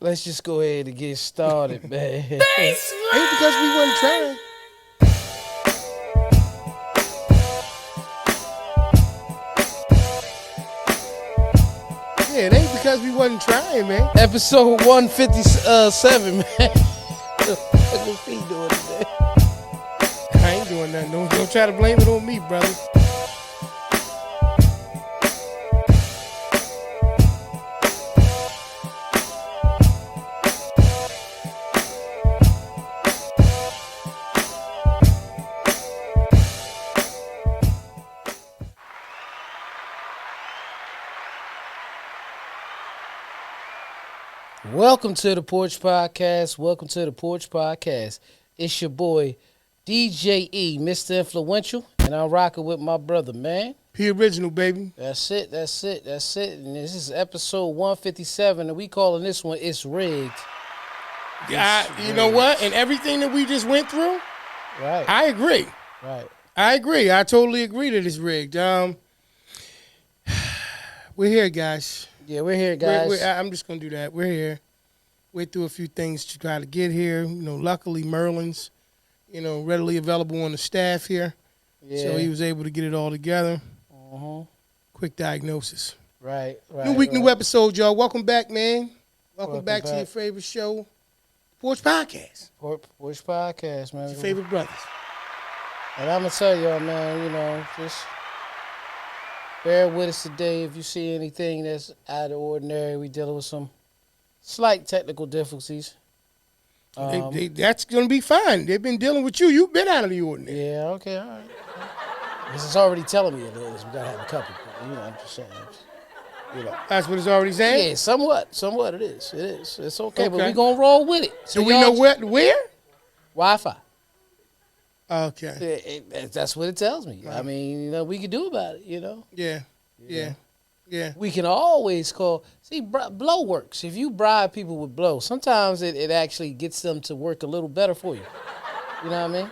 Let's just go ahead and get started, man. Ain't because we wasn't trying. Yeah, it ain't because we wasn't trying, man. Episode 157, man. What your feet doing today? I ain't doing nothing. Don't try to blame it on me, brother. Welcome to the Porch Podcast. Welcome to the Porch Podcast. It's your boy, DJ E, Mr. Influential, and I'm rocking with my brother, man. P original, baby. That's it. And this is episode 157, and we calling this one It's Rigged. You know what? And everything that we just went through, Right. I agree. Right. I agree. I totally agree that it's rigged. We're here, guys. Yeah, we're here, guys. I'm just gonna do that. We're here. Went through a few things to try to get here. Luckily Merlin's, readily available on the staff here, Yeah. so he was able to get it all together. Uh-huh. Quick diagnosis. Right. New week, new right. episode, y'all. Welcome back, man. Welcome Welcome back to back. your favorite show, Porch Podcast. Porch Podcast, man. Your favorite brothers. And I'm going to tell y'all, man, just bear with us today. If you see anything that's out of the ordinary, we dealing with some slight technical difficulties. That's gonna be fine. They've been dealing with you. You've been out of the ordinary. Yeah, okay, all right. This is already telling me it is. We got to have a couple. I'm just saying. That's what it's already saying. Yeah, somewhat it is. It is. It's okay, but Okay. we're going to roll with it. So Do we know where? Wi-Fi. Okay. That's what it tells me. Right. I mean, we can do about it, Yeah. We can always call. See, blow works. If you bribe people with blow, sometimes it actually gets them to work a little better for you. You know what I mean?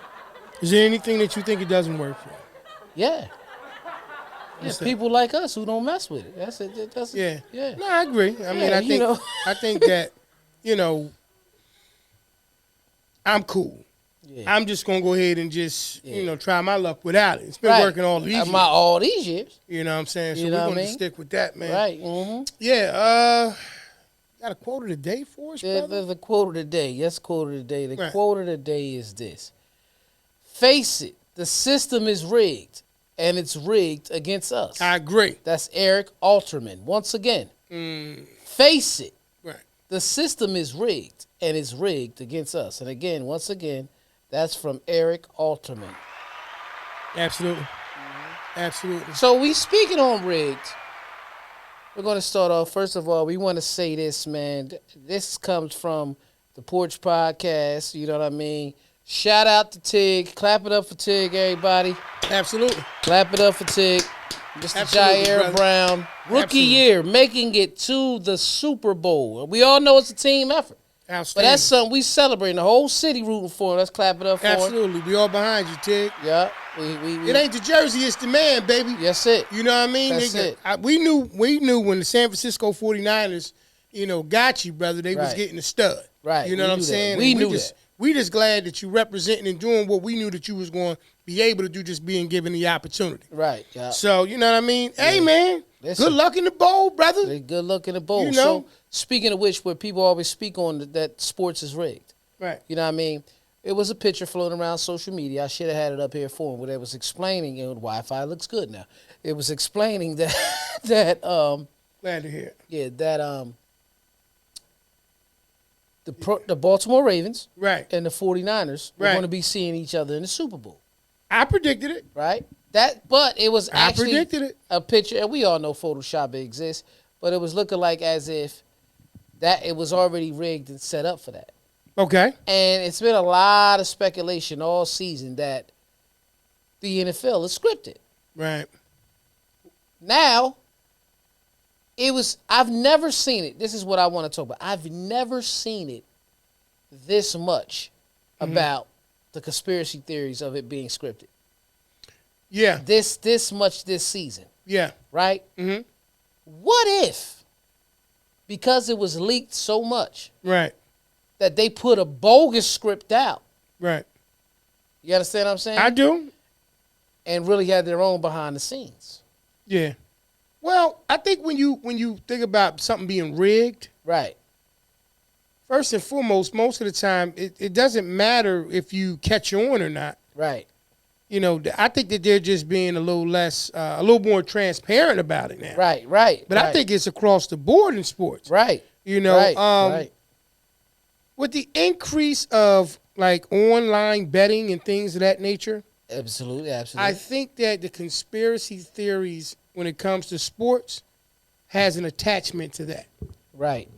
Is there anything that you think it doesn't work for? Yeah. What's that? People like us who don't mess with it. That's it. That's Yeah. Yeah. No, I agree. I mean, Yeah, I think I think that I'm cool. Yeah. I'm just gonna go ahead and just Yeah. try my luck without it. It's been Right. working all these years. All these years. You know what I'm saying? So You we're know what gonna I just mean? stick with that, man. Right. Mm-hmm. Yeah. Got a quote of the day for us, brother? The quote of the day. Yes, quote of the day. The Right. quote of the day is this: face it, the system is rigged, and it's rigged against us. I agree. That's Eric Alterman. Once again, Mm, face it, right. the system is rigged, and it's rigged against us. And again, once again, that's from Eric Alterman. Absolutely. Mm-hmm. Absolutely. So we speaking on rigged. We're going to start off. First of all, we want to say this, man. This comes from the Porch Podcast. You know what I mean? Shout out to Tig. Clap it up for Tig, everybody. Absolutely. Clap it up for Tig. Mr. Absolutely, Jair brother. Brown. Rookie Absolutely. year, making it to the Super Bowl. We all know it's a team effort. But Outstanding. that's something we celebrating. The whole city rooting for him. Let's clap it up for him. Absolutely. We all behind you, Tig. Yeah. It ain't the jersey, it's the man, baby. Yes, it. You know what I mean? That's it. We knew when the San Francisco 49ers, got you, brother, they was Right. getting a stud. Right. You know We what I'm knew that. saying? We And knew just, that. We just glad that you representing and doing what we knew that you was going to be able to do, just being given the opportunity. Right. Yeah. So, you know what I mean? Hey, man, Listen. good luck in the bowl, brother. They good luck in the bowl. You know? So speaking of which, where people always speak on that sports is rigged. Right. You know what I mean? It was a picture floating around social media. I should have had it up here for him, where they was explaining. The Wi-Fi looks good now. It was explaining that Glad to hear it. the Baltimore Ravens Right. and the 49ers were Right. going to be seeing each other in the Super Bowl, I predicted it. right? But it was I actually predicted it. a picture, and we all know Photoshop exists, but it was looking like as if that it was already rigged and set up for that. Okay. And it's been a lot of speculation all season that the NFL is scripted. Right. Now, I've never seen it. This is what I want to talk about. I've never seen it this much about the conspiracy theories of it being scripted. Yeah. This much this season, Yeah. right? Mm-hmm. What if because it was leaked so much Right. that they put a bogus script out. Right. You understand what I'm saying? I do. And really had their own behind the scenes. Yeah. Well, I think when you think about something being rigged, Right. first and foremost, most of the time, it doesn't matter if you catch on or not. Right. You know, I think that they're just being a little more transparent about it now. Right. Right. But right. I think it's across the board in sports. Right. You know, right. with the increase of like online betting and things of that nature, Absolutely. I think that the conspiracy theories when it comes to sports has an attachment to that. Right.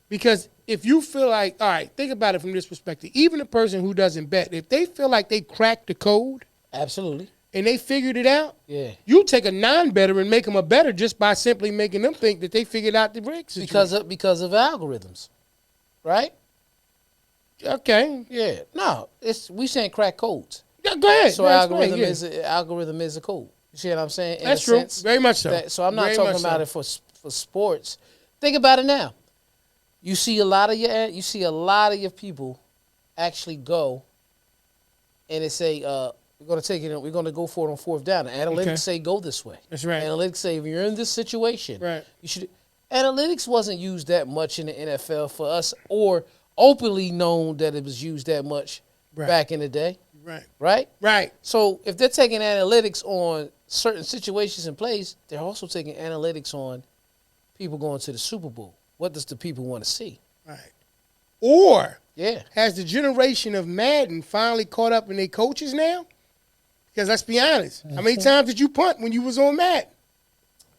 Because if you feel like, all right, think about it from this perspective. Even a person who doesn't bet, if they feel like they cracked the code Absolutely. and they figured it out, Yeah. you take a non-better and make them a better just by simply making them think that they figured out the rig situation. Because of algorithms. Right? Okay. Yeah. No, we saying crack codes. Yeah, go ahead. So Yeah, algorithm explain, yeah. is a code. You see what I'm saying? In That's a true. sense Very much so. so I'm not Very talking much about so. it for sports. Think about it now. You see a lot of your people actually go and they say we're going to take it. We're going to go for it on fourth down. The analytics Okay. say go this way. That's right. Analytics say if you're in this situation, Right. you should. Analytics wasn't used that much in the NFL for us, or openly known that it was used that much Right. back in the day. Right. Right. Right. So if they're taking analytics on certain situations and plays, they're also taking analytics on people going to the Super Bowl. What does the people want to see? Right. Or Yeah. has the generation of Madden finally caught up in their coaches now? Because let's be honest, how many times did you punt when you was on Madden?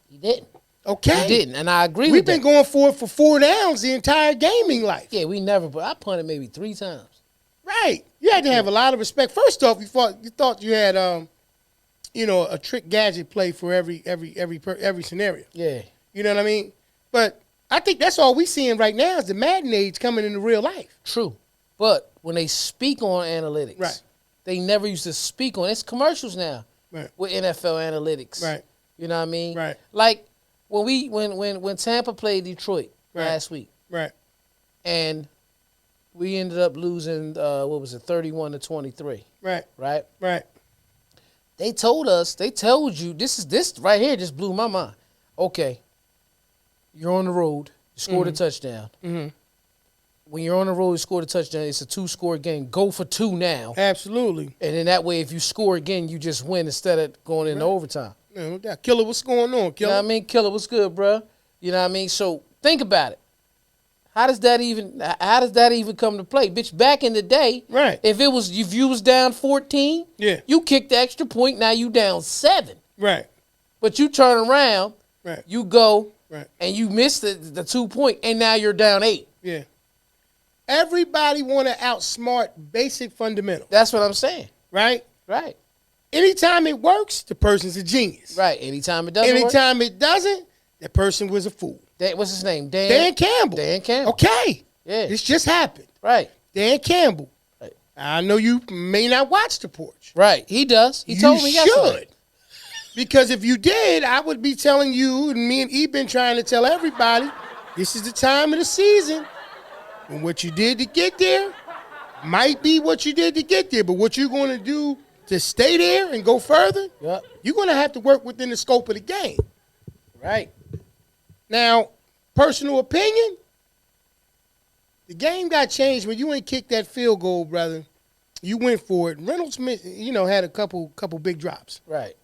He didn't. Okay. He didn't, and I agree We've with been that. going for it for 4 downs the entire gaming life. Yeah, we never. But I punted maybe 3 times. Right. You had to have a lot of respect. First off, you thought you had a trick gadget play for every scenario. Yeah. You know what I mean? But I think that's all we seeing right now is the Madden age coming into real life. True. But when they speak on analytics, Right. they never used to speak on. It's commercials now Right. with NFL analytics. Right. You know what I mean? Right. Like when Tampa played Detroit Right. last week, Right. and we ended up losing 31-23. Right. Right. Right. They told you this right here just blew my mind. Okay, you're on the road, you scored a touchdown. Mm-hmm. When you're on the road, you scored a touchdown. It's a 2-score game. Go for 2 now, Absolutely. and then that way, if you score again, you just win instead of going into overtime. No doubt. Killer, what's going on, You know Killer? what I mean? Killer, what's good, bro? You know what I mean? So think about it. How does that even come to play, bitch? Back in the day, Right. if you was down 14, Yeah. you kicked the extra point. Now you down 7, Right. but you turn around, Right. you go, Right. and you miss the 2 point, and now you're down 8. Yeah. Everybody want to outsmart basic fundamentals, That's what I'm saying. right? Right. Anytime it works, the person's a genius. Right. Anytime it doesn't work. Anytime it doesn't, that person was a fool. What's his name? Dan Campbell. Dan Campbell. Okay. Yeah. This just happened. Right. Dan Campbell. Right. I know you may not watch The Porch. Right. He does. He You told me yesterday. should. Because if you did, I would be telling you, and me and E been trying to tell everybody, this is the time of the season. And what you did to get there might be what you did to get there. But what you're going to do to stay there and go further, Yep. you're going to have to work within the scope of the game. Right. Now, personal opinion, the game got changed when you ain't kicked that field goal, brother. You went for it. Reynolds, had a couple big drops. Right.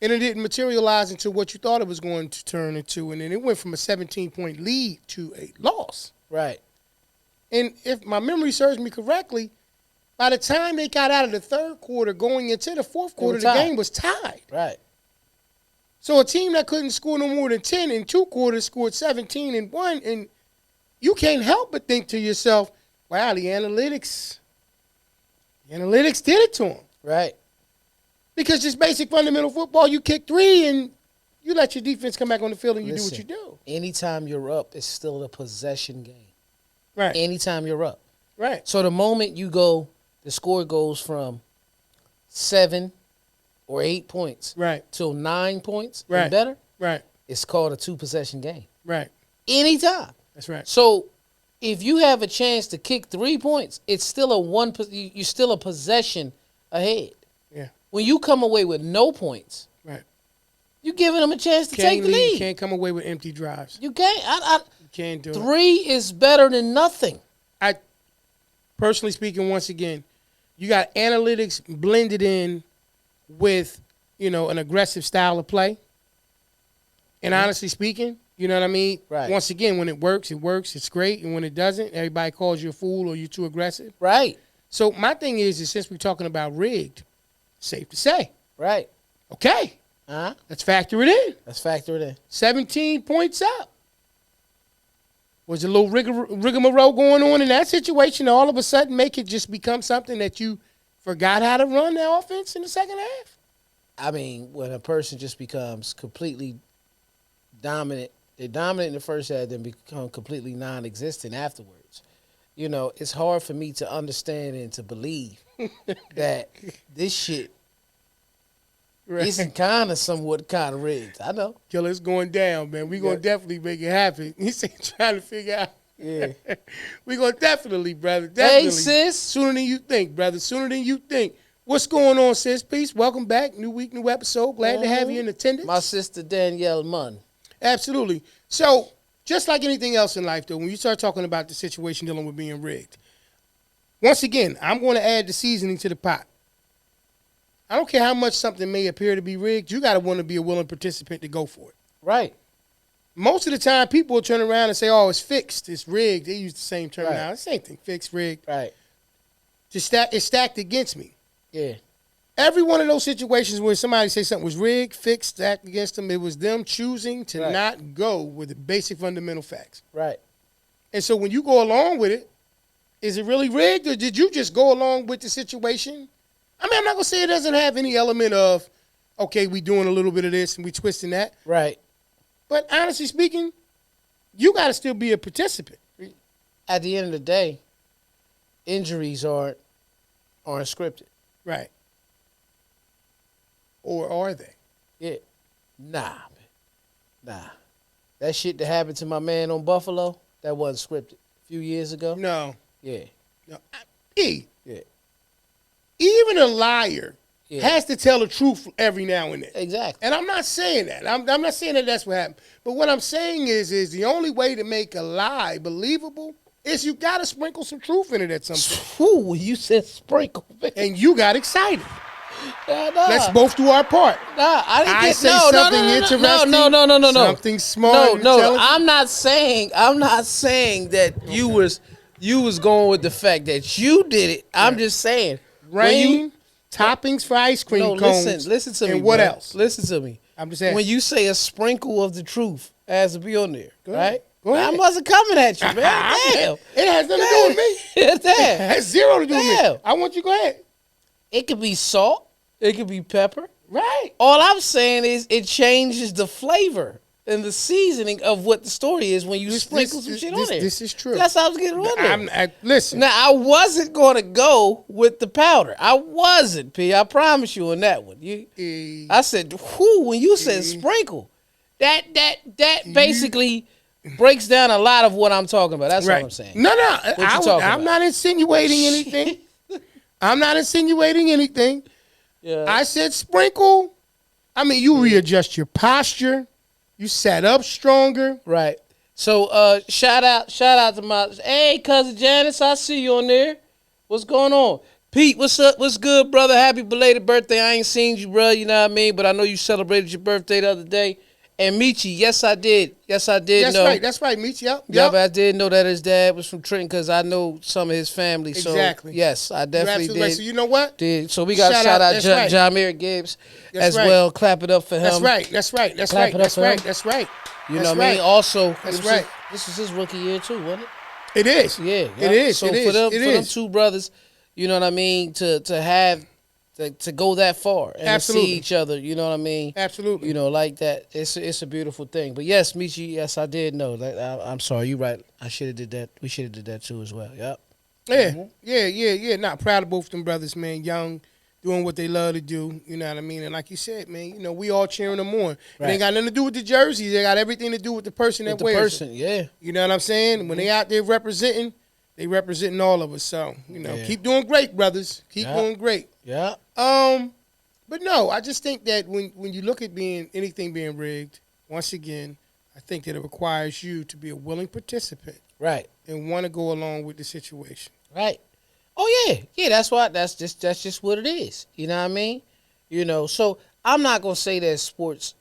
And it didn't materialize into what you thought it was going to turn into. And then it went from a 17-point lead to a loss. Right. And if my memory serves me correctly, by the time they got out of the third quarter going into the fourth quarter, the game was tied. Right. So a team that couldn't score no more than 10 in 2 quarters scored 17 in 1. And you can't help but think to yourself, wow, the analytics did it to them. Right. Because just basic fundamental football, you kick 3 and you let your defense come back on the field and you Listen, do what you do. Anytime you're up, it's still a possession game. Right. Anytime you're up. Right. So the moment you go, the score goes from 7 or 8 points Right. till 9 points Right. and better, Right. it's called a 2-possession game. Right. anytime. That's right. So if you have a chance to kick 3 points, it's still you're still a possession ahead. Yeah. When you come away with no points, Right. you're giving them a chance to take the lead. You can't come away with empty drives. You can't. You can't do it. 3 is better than nothing. I, personally speaking, once again, you got analytics blended in with, an aggressive style of play. And honestly speaking, you know what I mean? Right. Once again, when it works, it's great. And when it doesn't, everybody calls you a fool or you're too aggressive. Right. So my thing is since we're talking about rigged, safe to say, Right. okay, let's factor it in. Let's factor it in. 17 points up. Was a little rigmarole going on in that situation to all of a sudden make it just become something that you forgot how to run the offense in the second half? I mean, when a person just becomes completely dominant, they're dominant in the first half, then become completely non-existent afterwards. It's hard for me to understand and to believe that this shit isn't somewhat kind of rigged. I know. Killer, it's going down, man. We're going to definitely make it happen. He's trying to figure out. Yeah. We're going to definitely, brother. Definitely. Hey, sis. Sooner than you think, brother. Sooner than you think. What's going on, sis? Peace. Welcome back. New week, new episode. Glad to have you in attendance. My sister Danielle Munn. Absolutely. So, just like anything else in life, though, when you start talking about the situation dealing with being rigged, once again, I'm going to add the seasoning to the pot. I don't care how much something may appear to be rigged. You got to want to be a willing participant to go for it. Right. Most of the time, people will turn around and say, oh, it's fixed, it's rigged. They use the same term now. Right. It's the same thing, fixed, rigged. Right. It's stacked against me. Yeah. Every one of those situations where somebody say something was rigged, fixed, stacked against them, it was them choosing to not go with the basic fundamental facts. Right. And so when you go along with it, is it really rigged or did you just go along with the situation? I mean, I'm not going to say it doesn't have any element of, okay, we doing a little bit of this and we twisting that. Right. But honestly speaking, you got to still be a participant. At the end of the day, injuries aren't scripted. Right. Or are they? Yeah. Nah, man. Nah. That shit that happened to my man on Buffalo, that wasn't scripted. A few years ago. No. Yeah. No. Yeah. Even a liar Yeah. has to tell the truth every now and then. Exactly. And I'm not saying that. I'm not saying that that's what happened. But what I'm saying is the only way to make a lie believable is you got to sprinkle some truth in it at some point. Ooh, you said sprinkle, man. And you got excited. Nah. Let's both do our part. Nah, I didn't I get say no, something no, interesting. No. Something smart. No. I'm not saying that you was going with the fact that you did it. I'm just saying Rain, toppings for ice cream cones. Listen to me. And what bro. else? Listen to me. I'm just saying. When you say a sprinkle of the truth has to be on there, right? Go ahead. I wasn't coming at you, man. Damn. It has nothing to do with me. It Damn. has zero to do with me. Damn. I want you to go ahead. It could be salt. It could be pepper. Right. All I'm saying is it changes the flavor and the seasoning of what the story is when you sprinkle some shit on there. This is true. That's how I was getting on there. Listen. Now, I wasn't going to go with the powder. I wasn't, P. I promise you on that one. I said, when you said sprinkle, that basically breaks down a lot of what I'm talking about. That's what I'm saying. No. I'm not insinuating anything. I'm not insinuating anything. Yeah. I said sprinkle. I mean, you readjust your posture. You sat up stronger. Right. So shout out to my cousin Janice. I see you on there. What's going on? Pete, what's up? What's good, brother? Happy belated birthday. I ain't seen you, bro. You know what I mean? But I know you celebrated your birthday the other day. And Michi, yes, I did. That's right, Michi. Yep. But I did know that his dad was from Trenton because I know some of his family. Exactly. So, yes, I definitely did. Right. So, you know what? So, we got to shout out Jameer Gibbs as well. Clap it up for him. That's right. That's right. You know what I mean? Also, that's right. This was his rookie year, too, wasn't it? It is. Yeah. It is. So, it for them is. two brothers, you know what I mean, to have to go that far and to see each other, you know what I mean? Absolutely. You know, like that. It's a beautiful thing. But yes, Michi, yes, I did know. I'm sorry, you're right. I should have did that. We should have did that too as well. Yep. Yeah. Yeah. Not proud of both of them brothers, man. Young, doing what they love to do. You know what I mean? And like you said, man, you know, we all cheering them on. It Right. ain't got nothing to do with the jerseys. They got everything to do with the person With that the wears person, it. yeah. You know what I'm saying? When they out there representing, they representing all of us. So, you know, Yeah. keep doing great, brothers. Keep Yeah. doing great. Yeah. But no, I just think that when you look at anything being rigged, once again, I think that it requires you to be a willing participant Right. and want to go along with the situation. Right. Oh yeah. Yeah, that's just what it is. You know what I mean? You know, so I'm not gonna say that sports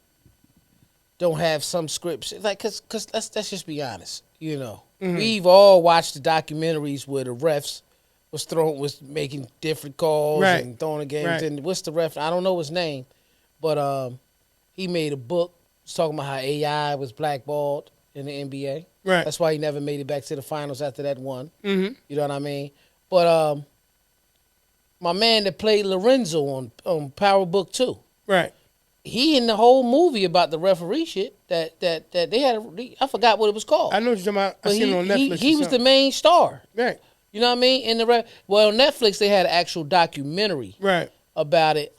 don't have some scripts. Like cause let's just be honest. You know. We've all watched the documentaries where the refs was making different calls Right. and throwing the games. Right. And what's the ref? I don't know his name, but he made a book talking about how AI was blackballed in the NBA. Right. That's why he never made it back to the finals after that one. Mm-hmm. You know what I mean? But my man that played Lorenzo on Power Book 2, Right. he in the whole movie about the referee shit that they had. I forgot what it was called. I know what you're talking about. I But seen it on Netflix. he or was the something. main star. Right. You know what I mean? In the well, on Netflix they had an actual documentary Right. about it.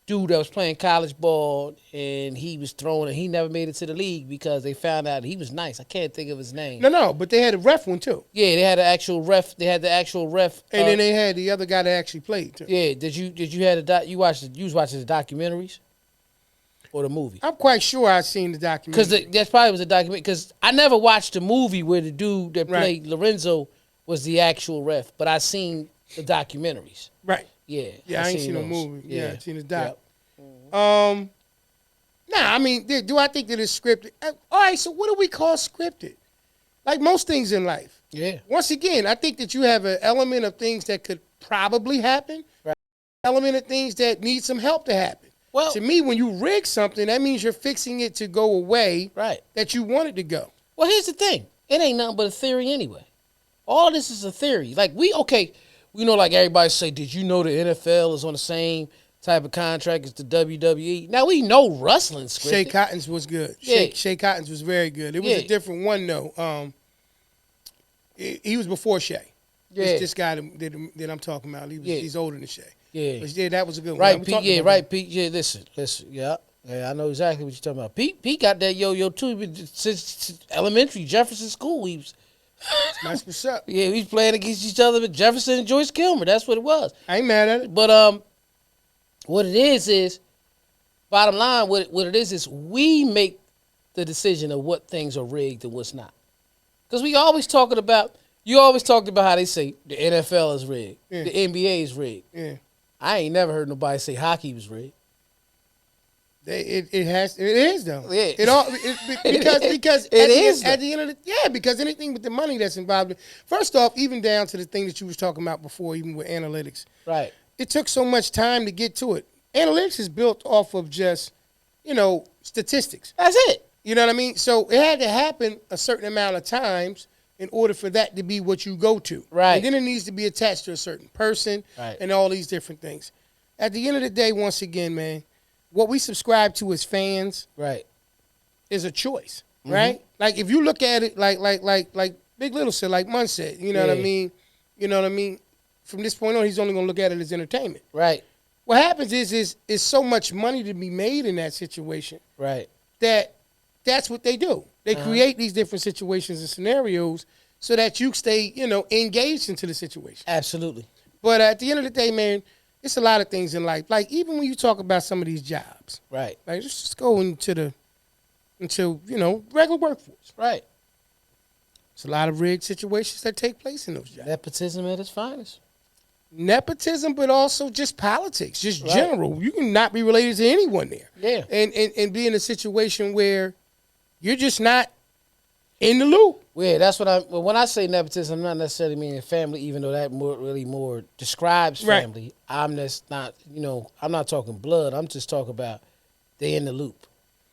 Dude that was playing college ball and he was throwing and he never made it to the league because they found out he was nice. I can't think of his name. No, but they had a ref one too. Yeah, they had an actual ref. They had the actual ref. And then they had the other guy that actually played too. Yeah, did you had you was watching the documentaries or the movie? I'm quite sure I seen the documentary. Because that's probably was a documentary. Because I never watched the movie where the dude that Right. played Lorenzo was the actual ref, but I seen the documentaries. Right. Yeah, Yeah, I ain't seen no those. movie. Yeah, I seen the doc. Yep. Nah, I mean, do I think that it's scripted? All right, so what do we call scripted? Like most things in life. Yeah. Once again, I think that you have an element of things that could probably happen, Right. element of things that need some help to happen. Well- to me, when you rig something, that means you're fixing it to go away Right. that you want it to go. Well, here's the thing. It ain't nothing but a theory anyway. All this is a theory. Like we know like everybody say, did you know the NFL is on the same type of contract as the WWE? Now we know wrestling's Shea scripted. Cottons was good. Yeah. Shea Cottons was very good. It was Yeah. a different one though. He was before Shea. Yeah. This guy that I'm talking about. He's older than Shea. Yeah. But yeah, that was a good one. Right, We Pete. talked Yeah, about right, Pete. Yeah, listen. Yeah, I know exactly what you're talking about. Pete got that yo-yo too. He been- since elementary, Jefferson School. that. That's what's up. We was playing against each other with Jefferson and Joyce Kilmer. That's what it was. I ain't mad at it. But what it is bottom line. What it is we make the decision of what things are rigged and what's not. Because you always talked about how they say the NFL is rigged, Yeah. the NBA is rigged. Yeah. I ain't never heard nobody say hockey was rigged. It is though. Yeah. Because It is, at the end of the because anything with the money that's involved. First off, even down to the thing that you was talking about before, even with analytics, Right. it took so much time to get to it. Analytics is built off of just statistics. That's it. You know what I mean? So it had to happen a certain amount of times in order for that to be what you go to. Right. And then it needs to be attached to a certain person Right. and all these different things. At the end of the day, once again, man, what we subscribe to as fans Right. is a choice, right? Like if you look at it like Big Little said, like Munn said, you know what I Yeah. mean? You know what I mean? From this point on, he's only gonna look at it as entertainment. Right. What happens is so much money to be made in that situation Right. that's what they do. They create these different situations and scenarios so that you stay, engaged into the situation. Absolutely. But at the end of the day, man, it's a lot of things in life. Like even when you talk about some of these jobs, Right. like let's just go into regular workforce. Right. It's a lot of rigged situations that take place in those jobs. Nepotism at its finest. Nepotism, but also just politics, just Right. general. You can not be related to anyone there. Yeah. And be in a situation where you're just not in the loop. Yeah, that's what when I say nepotism, I'm not necessarily meaning family, even though that really more describes Right. family. I'm just not, I'm not talking blood. I'm just talking about they in the loop.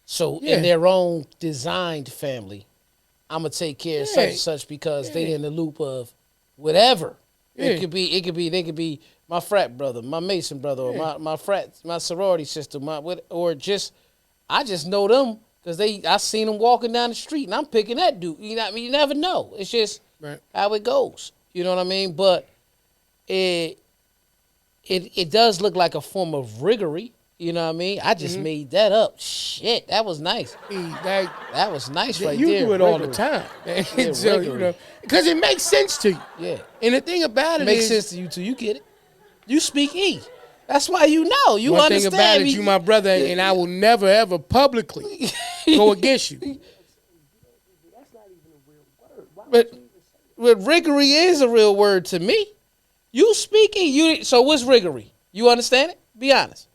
So Yeah. in their own designed family, I'm gonna take care of such Yeah. and such because they Yeah. in the loop of whatever. Yeah. They could be my frat brother, my Mason brother, or Yeah. my sorority sister, I just know them because I seen them walking down the street and I'm picking that dude. You know what I mean? You never know. It's just Right. how it goes. You know what I mean? But it it does look like a form of riggery. You know what I mean? I just made that up. Shit, that was nice. That was nice right you there. do it all the time. Yeah, So, because it makes sense to you. Yeah. And the thing about it Makes is, sense to you too. You get it. You speak E. That's why you know. You one understand thing about me. it, you my brother, and I will never ever publicly go against you. But riggery is a real word to me. You speaking, so what's riggery? You understand it? Be honest.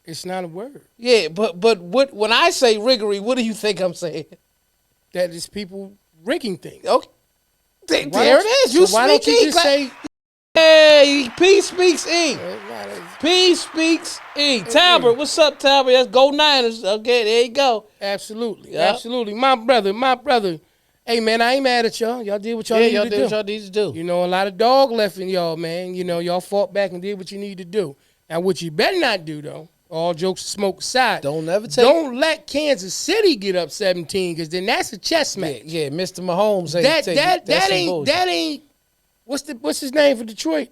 It's not a word. Yeah, but what when I say riggery, what do you think I'm saying? That is people rigging things. Okay. There it is. You so why don't you speak just say? Hey, P speaks E. P speaks E. Talbot, what's up, Talbot? That's Go Niners. Okay, there you go. Absolutely, Yep. absolutely. My brother. Hey man, I ain't mad at y'all. Y'all did what y'all needed y'all to did do. what y'all need to do. You know, a lot of dog left in y'all, man. You know, y'all fought back and did what you need to do. Now, what you better not do, though, all jokes smoke aside, Don't never take. don't let Kansas City get up 17, because then that's a chess match. Yeah, Mr. Mahomes ain't That ain't what's his name for Detroit?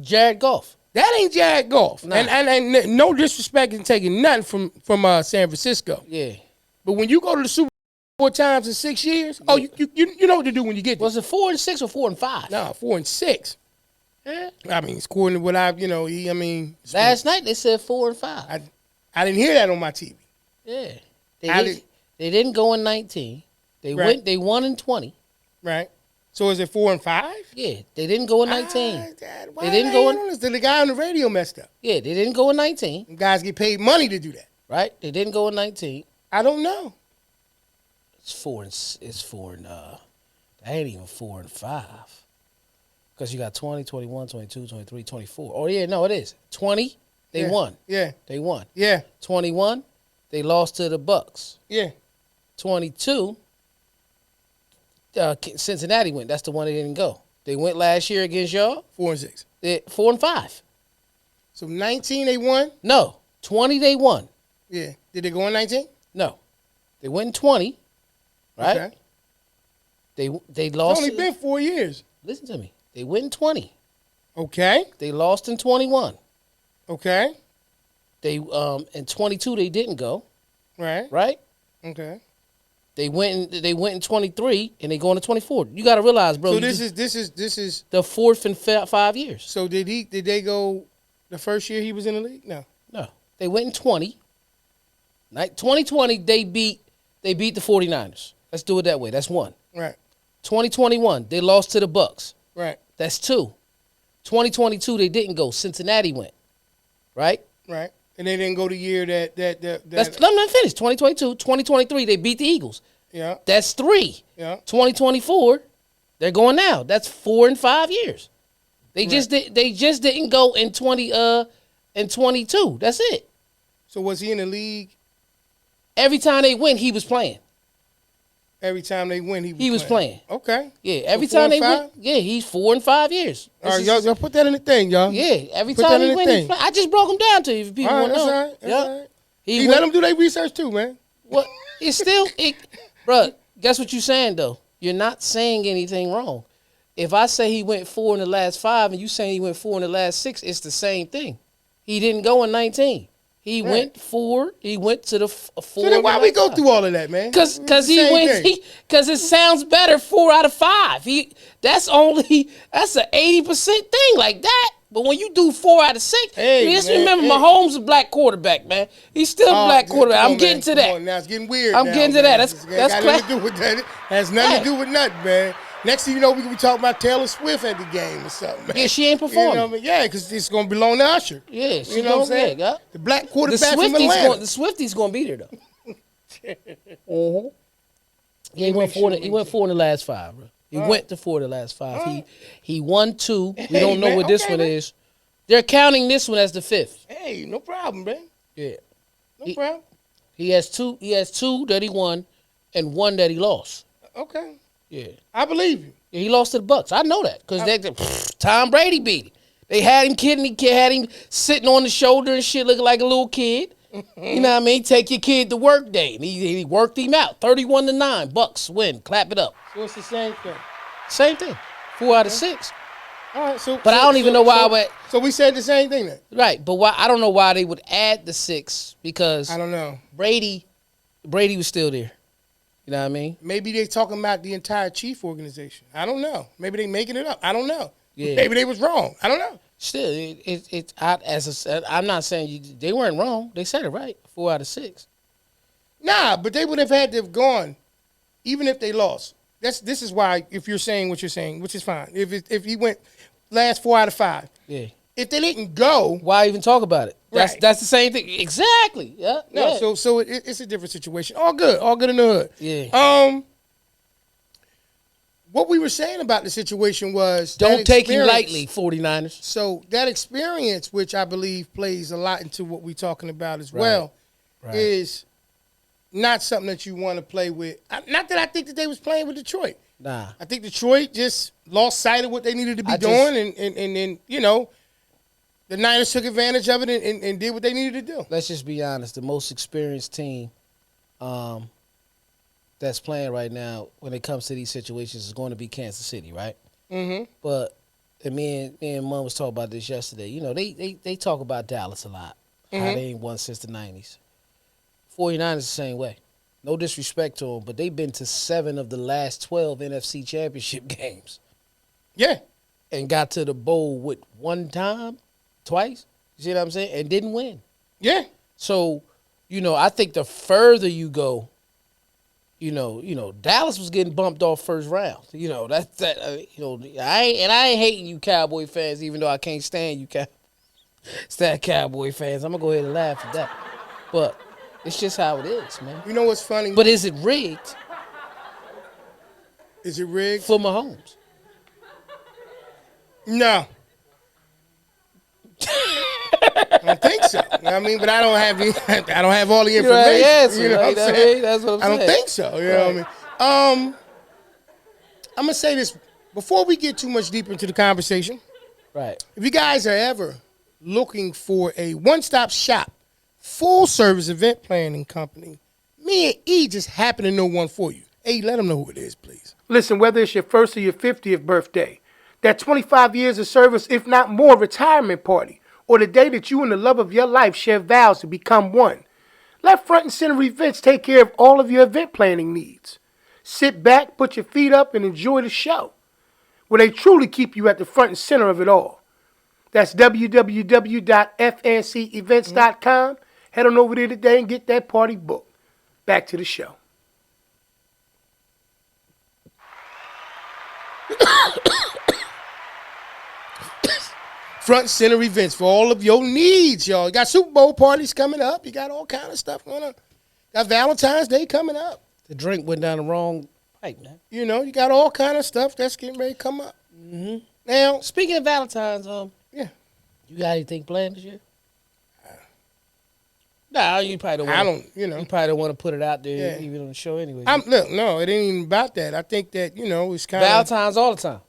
Jared Goff. That ain't Jared Goff. Nah. And no disrespect in taking nothing from San Francisco. Yeah. But when you go to the Super Bowl 4 times in 6 years, you know what to do when you get there. Was it 4 and 6 or 4 and 5? Nah, 4 and 6. Yeah. I mean, it's according to what it's Last night they said 4 and 5. I didn't hear that on my TV. Yeah. They didn't go in 19. Right. They won in 20. Right. So is it 4 and 5? Yeah. They didn't go in 19. They didn't go in. The guy on the radio messed up. Yeah, they didn't go in 19. Them guys get paid money to do that. Right? They didn't go in 19. I don't know. It's 4 and that ain't even 4 and 5. Because you got 20, 21, 22, 23, 24. Oh yeah, no, it is. 20, they won. Yeah. They won. Yeah. 21, they lost to the Bucks. Yeah. 22, Cincinnati went. That's the one they didn't go. They went last year against y'all. 4 and 6. 4 and 5. So 19 they won? No. 20 they won. Yeah. Did they go in 19? No. They went in 20. Right? Okay. They lost. It's only been 4 years. Listen to me. They went in 20. Okay. They lost in 21. Okay. They in 22 they didn't go. Right. Right? Okay. They went in 23 and they go into 24. You got to realize, bro. So this is the fourth in 5 years. So did they go the first year he was in the league? No. No. They went in 20. 2020 they beat the 49ers. Let's do it that way. That's one. Right. 2021 they lost to the Bucks. Right. That's 2. 2022 they didn't go. Cincinnati went. Right? Right. And they didn't go the year that Let me finish. 2022, 2023 they beat the Eagles. Yeah. That's 3. Yeah. 2024 they're going now. That's 4 and 5 years. They just didn't go in 22. That's it. So was he in the league? Every time they win, he was playing. Every time they win, he was playing. Okay. Yeah, every So 4 time they and win, yeah, he's 4 and 5 years. All right, y'all put that in the thing, y'all. Yeah, every Put time that in he the win, thing. I just broke him down to you if people All right, want to that's know. all right. That's all right. He Let them do their research too, man. Well, it's still, bro. Guess what you're saying though? You're not saying anything wrong. If I say he went 4 in the last 5 and you saying he went 4 in the last 6, it's the same thing. He didn't go in 19. He went 4. He went to the 4. So then why we go through all of that, man? Because he Same went. thing. Because it sounds better 4 out of 5. That's an 80% thing like that. But when you do 4 out of 6, just remember Mahomes is a black quarterback, man. He's still a black quarterback. I'm getting to that. Now it's getting weird. I'm getting to that. That's got nothing to do with that. Has nothing to do with nothing, man. Next thing you know, we could be talking about Taylor Swift at the game or something, man. Yeah, she ain't performing. You know what I mean? Yeah, because it's going to belong to Usher. Yeah, she you know what I'm saying? Yeah. The black quarterback from Atlanta. The Swifties going to be there, though. Yeah, he went 4 in the last 5, bro. He went to 4 in the last 5. He won 2. We don't know what this one is. They're counting this one as the 5th. Hey, no problem, man. Yeah. No problem. He has 2 that he won and 1 that he lost. Okay. Yeah. I believe you. Yeah, he lost to the Bucks. I know that because Tom Brady beat him. They had him kidding. He had him sitting on the shoulder and shit, looking like a little kid. You know what I mean? Take your kid to work day. And he worked him out. 31-9. Bucks win. Clap it up. So it's the same thing. Same thing. 4 out of 6. All right, But I don't even know why. So we said the same thing then. Right, but why? I don't know why they would add the 6 because I don't know. Brady was still there. You know what I mean? Maybe they talking about the entire Chief organization. I don't know. Maybe they making it up. I don't know. Yeah. Maybe they was wrong. I don't know. Still, I'm not saying they weren't wrong. They said it right. 4 out of 6. Nah, but they would have had to have gone, even if they lost. This is why, if you're saying what you're saying, which is fine. If he went last 4 out of 5. Yeah. If they didn't go, Why even talk about it? Right. That's the same thing. Exactly. Yeah. no. Yeah. So it's a different situation. All good in the hood. Yeah. What we were saying about the situation was Don't take you experience- lightly, 49ers. So that experience, which I believe plays a lot into what we're talking about as well, Right. is not something that you want to play with. Not that I think that they was playing with Detroit. Nah. I think Detroit just lost sight of what they needed to be I doing, and then, you know, the Niners took advantage of it and did what they needed to do. Let's just be honest. The most experienced team that's playing right now when it comes to these situations is going to be Kansas City, right? Mm-hmm. But and me and Mom was talking about this yesterday. You know, they talk about Dallas a lot. How Mhm. they ain't won since the 90s. 49ers the same way. No disrespect to them, but they've been to 7 of the last 12 NFC championship games Yeah. and got to the bowl with one time, twice. You see what I'm saying? And didn't win. Yeah. So, you know, I think the further you go, you know, Dallas was getting bumped off first round. You know, I ain't hating you Cowboy fans, even though I can't stand you Cowboy fans. I'm gonna go ahead and laugh at that. But it's just how it is, man. You know what's funny? But is it rigged Is it rigged? for Mahomes? No. I don't think so. You know what I mean, but I don't have all the information. Right, yes, you know right, what I'm I saying? mean, that's what I'm I don't saying. think so. You know what I mean? I'm gonna say this before we get too much deeper into the conversation. Right. If you guys are ever looking for a one-stop shop, full-service event planning company, me and E just happen to know one for you. Hey, let them know who it is, please. Listen, whether it's your first or your 50th birthday, that 25 years of service, if not more, retirement party, or the day that you and the love of your life share vows to become one, let Front and Center Events take care of all of your event planning needs. Sit back, put your feet up, and enjoy the show, where they truly keep you at the front and center of it all. That's www.fncevents.com. Head on over there today and get that party booked. Back to the show. Front Center Events for all of your needs, y'all. You got Super Bowl parties coming up. You got all kind of stuff going on. Got Valentine's Day coming up. The drink went down the wrong pipe, man. You know, you got all kind of stuff that's getting ready to come up. Mm-hmm. Now, Speaking of Valentine's, yeah, you got anything planned this year? Nah, you probably don't. I don't, you know. You probably don't want to put it out there, Yeah. even on the show anyway. Look, no, it ain't even about that. I think that, you know, it's kind of Valentine's all the time.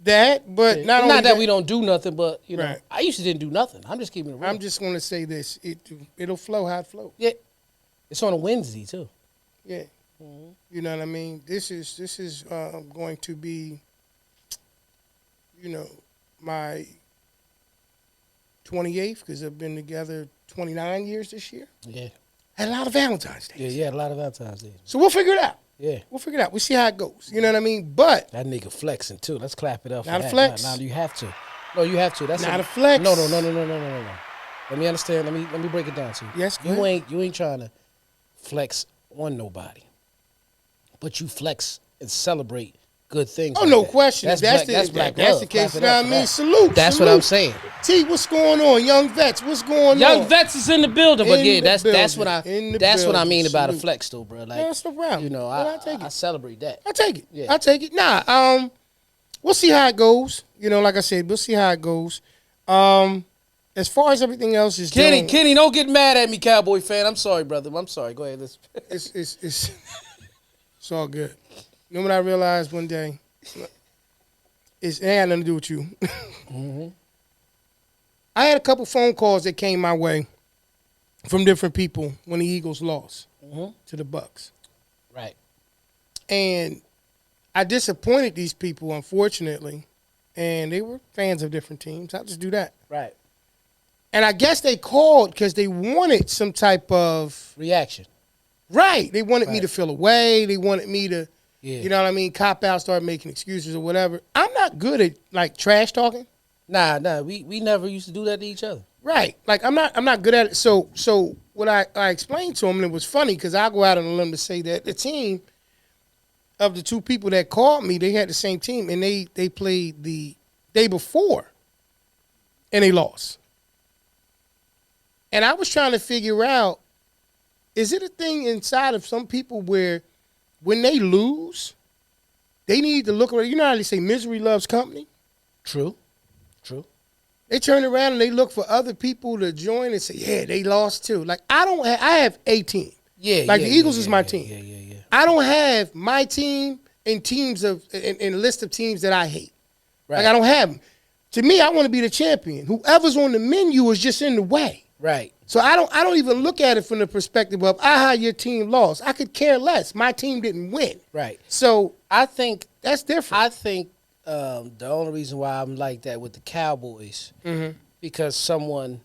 that, but not only that we don't do nothing, but you know, Right. I used to didn't do nothing. I'm just keeping it real. I'm just going to say this. It'll flow how it flows. Yeah, it's on a Wednesday too. Yeah. You know what I mean? This is going to be, you know, my 28th, because I've been together 29 years this year. Yeah, Had a lot of Valentine's Days. yeah, a lot of Valentine's Days. So we'll figure it out. Yeah, We'll figure it out. We'll see how it goes. You know what I mean? But that nigga flexing too. Let's clap it up. Not for a that. flex. Now you have to. No, you have to. That's Not a flex. No. Let me understand. Let me break it down to you. Yes, go you ahead. ain't trying to flex on nobody, but you flex and celebrate good things. oh, like no that. question. That's That's black that's love. the case. Clap You it know up what I for mean? that. Salute. That's salute. what I'm saying. T, what's going on? Young vets, what's going Young on? vets is in the building, but In yeah, the that's what building. In the that's what I building. mean about a Salute. flex, though, bro. Like, Yeah, that's no problem. you know, Well, I take I it. celebrate that. I take it. Yeah. I take it. Nah, we'll see how it goes. You know, like I said, we'll see how it goes. As far as everything else is dealing- Kenny, don't get mad at me, Cowboy fan. I'm sorry, brother. I'm sorry. Go ahead. Let's. it's all good. You know what I realized one day? It ain't got nothing to do with you. Mm-hmm. I had a couple phone calls that came my way from different people when the Eagles lost to the Bucks. Right. And I disappointed these people, unfortunately. and they were fans of different teams. I'll just do that. Right. And I guess they called because they wanted some type of Reaction. right. They wanted me Right. to feel away. They wanted me to, Yeah. you know what I mean, cop out, start making excuses or whatever. I'm not good at like trash talking. Nah. We never used to do that to each other. Right. Like I'm not good at it. So what I explained to him, and it was funny because I go out on a limb to say that the team of the two people that called me, they had the same team, and they played the day before, and they lost. And I was trying to figure out, is it a thing inside of some people where when they lose, they need to look around? You know how they say misery loves company? True. They turn around and they look for other people to join and say, yeah, they lost too. Like, I have a team. Yeah. Like, yeah, the Eagles yeah, is my yeah, team. Yeah. I don't have my team in teams of in a list of teams that I hate. Right. Like, I don't have them. To me, I want to be the champion. Whoever's on the menu is just in the way. Right. So I don't even look at it from the perspective of, your team lost. I could care less. My team didn't win. Right. So I think that's different. I think the only reason why I'm like that with the Cowboys because someone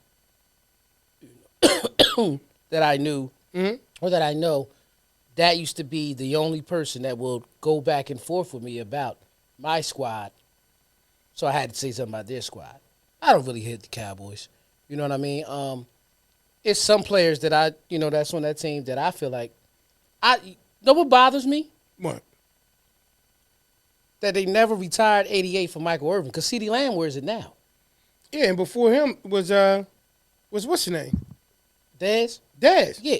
that I knew or that I know that used to be the only person that will go back and forth with me about my squad. So I had to say something about their squad. I don't really hate the Cowboys. You know what I mean? It's some players that that's on that team that I feel like know what bothers me? What? That they never retired 88 for Michael Irvin because CeeDee Lamb wears it now. Yeah, and before him was what's his name? Dez? Dez. Yeah.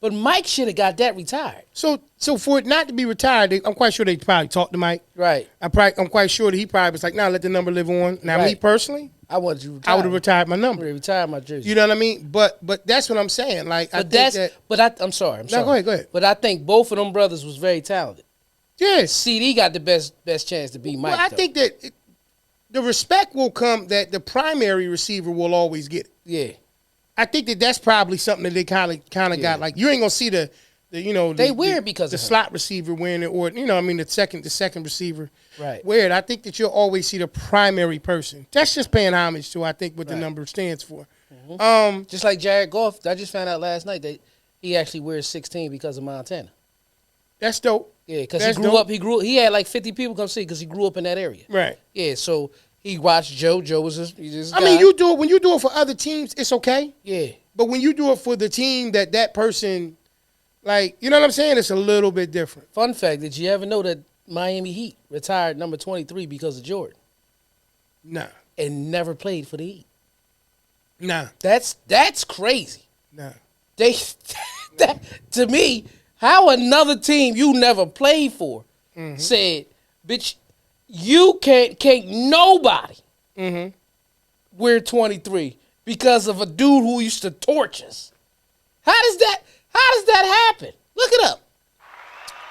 But Mike should have got that retired. So for it not to be retired, I'm quite sure they probably talked to Mike. Right. I'm quite sure that he probably was like, "Nah, let the number live on." Now, me Right. personally, I wanted you to retire. I would have retired my I would number. have retired my jersey. You know what I mean? But that's what I'm saying. Like, I but think that I'm sorry. go ahead. But I think both of them brothers was very talented. yes. CD got the best chance to be Mike. Well, I though. think that the respect will come that the primary receiver will always get it. Yeah. I think that that's probably something that they kind of Yeah. got. Like, you ain't gonna see the They wear it because the of him. slot receiver wearing it, or the second receiver Right. wear it. I think that you'll always see the primary person. That's just paying homage to, I think, what the Right. number stands for. Just like Jared Goff, I just found out last night that he actually wears 16 because of Montana. That's dope. Yeah, because That's he grew dope. up. He had like 50 people come see because he grew up in that area. Right. Yeah, so he watched Joe. Joe was his I guy. mean, you do it when you do it for other teams, it's okay. Yeah. But when you do it for the team that person, like, you know what I'm saying? It's a little bit different. Fun fact: did you ever know that Miami Heat retired number 23 because of Jordan Nah. and never played for the Heat? Nah. That's crazy. Nah. They that to me, how another team you never played for said, "Bitch, you can't nobody wear 23 because of a dude who used to torch us." How does that happen? Look it up.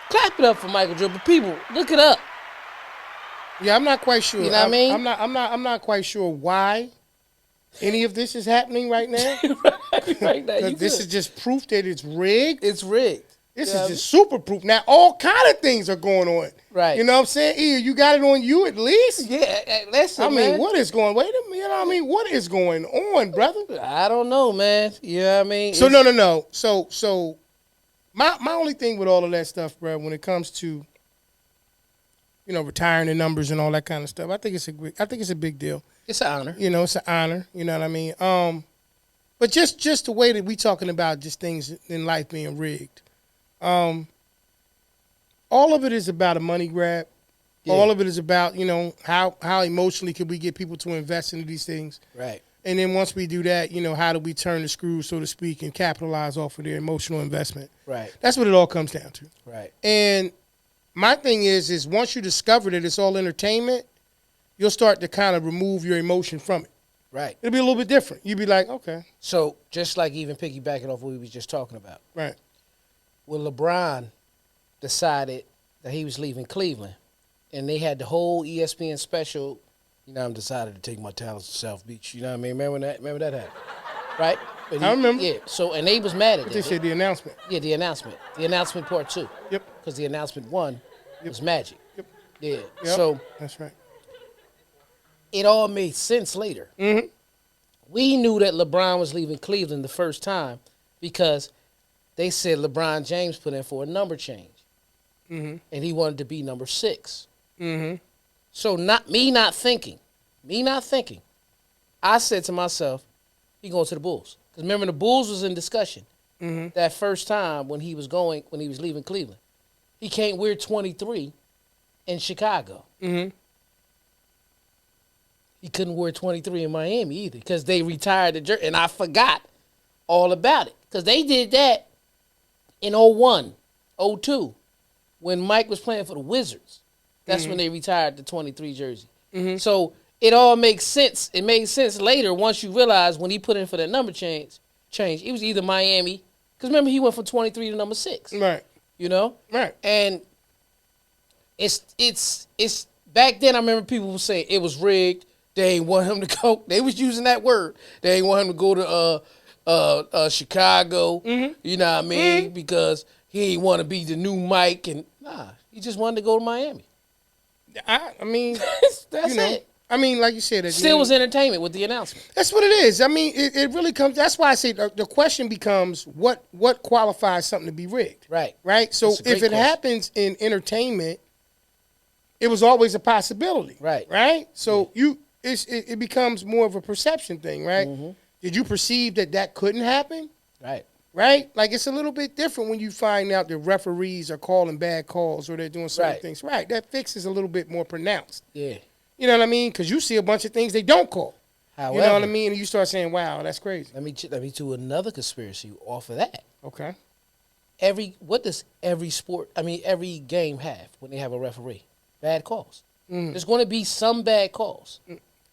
Clap it up for Michael Jordan. But people, look it up. Yeah, I'm not quite sure. You know what I mean? I'm not quite sure why any of this is happening right now. Right now, you This good. is just proof that it's rigged. It's rigged. This You know is just super proof. Now, all kind of things are going on. Right. You know what I'm saying? Either you got it on you at least. Yeah, listen, I mean, man. what is going? Wait a minute. You know what I mean? What is going on, brother? I don't know, man. You know what I mean? So It's- no. So my only thing with all of that stuff, bro, when it comes to retiring the numbers and all that kind of stuff, I think it's a big deal. It's an honor. It's an honor. You know what I mean? But just the way that we talking about just things in life being rigged. All of it is about a money grab. Yeah. All of it is about, how emotionally could we get people to invest into these things. Right. And then once we do that, how do we turn the screws, so to speak, and capitalize off of their emotional investment? Right. That's what it all comes down to. Right. And my thing is once you discover that it's all entertainment, you'll start to kind of remove your emotion from it. Right. It'll be a little bit different. You'll be like, okay, So just like even piggybacking off what we was just talking about, right. when LeBron decided that he was leaving Cleveland, and they had the whole ESPN special, I'm decided to take my talents to South Beach. You know what I mean? Remember that happened, right? But I remember. Yeah. So and they was mad at They that. said the announcement. Yeah, the announcement part 2. Yep. Because the announcement 1 was Magic. Yep. Yeah. Yep. So That's right. it all made sense later. Mm-hmm. We knew that LeBron was leaving Cleveland the first time because they said LeBron James put in for a number change. Mm-hmm. And he wanted to be number 6. Mm-hmm. So not thinking, I said to myself, he going to the Bulls. Because remember, the Bulls was in discussion that first time when he was leaving Cleveland. He can't wear 23 in Chicago. Mm-hmm. He couldn't wear 23 in Miami either because they retired the jersey. And I forgot all about it because they did that in 01, 02 when Mike was playing for the Wizards. That's when they retired the 23 jersey. Mm-hmm. So it all makes sense. It made sense later once you realize when he put in for that number change, it was either Miami. Because remember, he went from 23 to number 6. Right. You know? Right. And it's back then I remember people were saying it was rigged. They ain't want him to go. They was using that word. They ain't want him to go to Chicago. Mm-hmm. You know what I mean? Mm-hmm. Because he ain't want to be the new Mike. And nah, he just wanted to go to Miami. I mean, that's it. I mean, like you said, still was entertainment with the announcement. That's what it is. I mean, it really comes. That's why I say the question becomes what qualifies something to be rigged. Right. Right. So if it happens in entertainment, it was always a possibility. Right. Right. So it becomes more of a perception thing, right? Mm-hmm. Did you perceive that couldn't happen? Right. Right? Like, it's a little bit different when you find out that referees are calling bad calls or they're doing certain things. Right. That fix is a little bit more pronounced. Yeah. You know what I mean? Because you see a bunch of things they don't call. However, you know what I mean? And you start saying, wow, that's crazy. Let me do another conspiracy off of that. Okay. What does every game have when they have a referee? Bad calls. There's going to be some bad calls.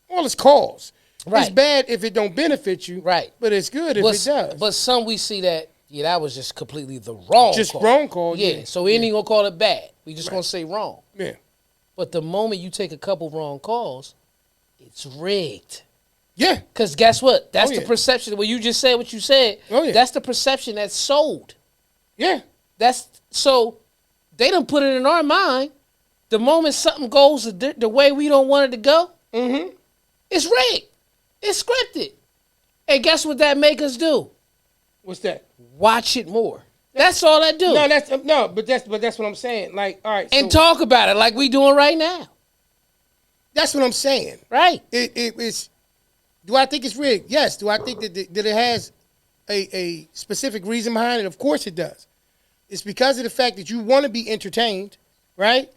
Well, it's calls. Right. It's bad if it don't benefit you. Right. But it's good if it does. But some we see that, that was just completely the wrong call. Wrong call, yeah. So we ain't even going to call it bad. We just going to say wrong. Yeah. But the moment you take a couple wrong calls, it's rigged. Yeah. Because guess what? That's the perception. When you just said what you said, that's the perception that's sold. Yeah. So they done put it in our mind. The moment something goes the way we don't want it to go, it's rigged. It's scripted. And guess what that make us do? What's that? Watch it more. That's all I do. But that's what I'm saying. Like, all right. And talk about it like we doing right now. That's what I'm saying. Right. It's. Do I think it's rigged? Yes. Do I think that it has a specific reason behind it? Of course it does. It's because of the fact that you want to be entertained, right?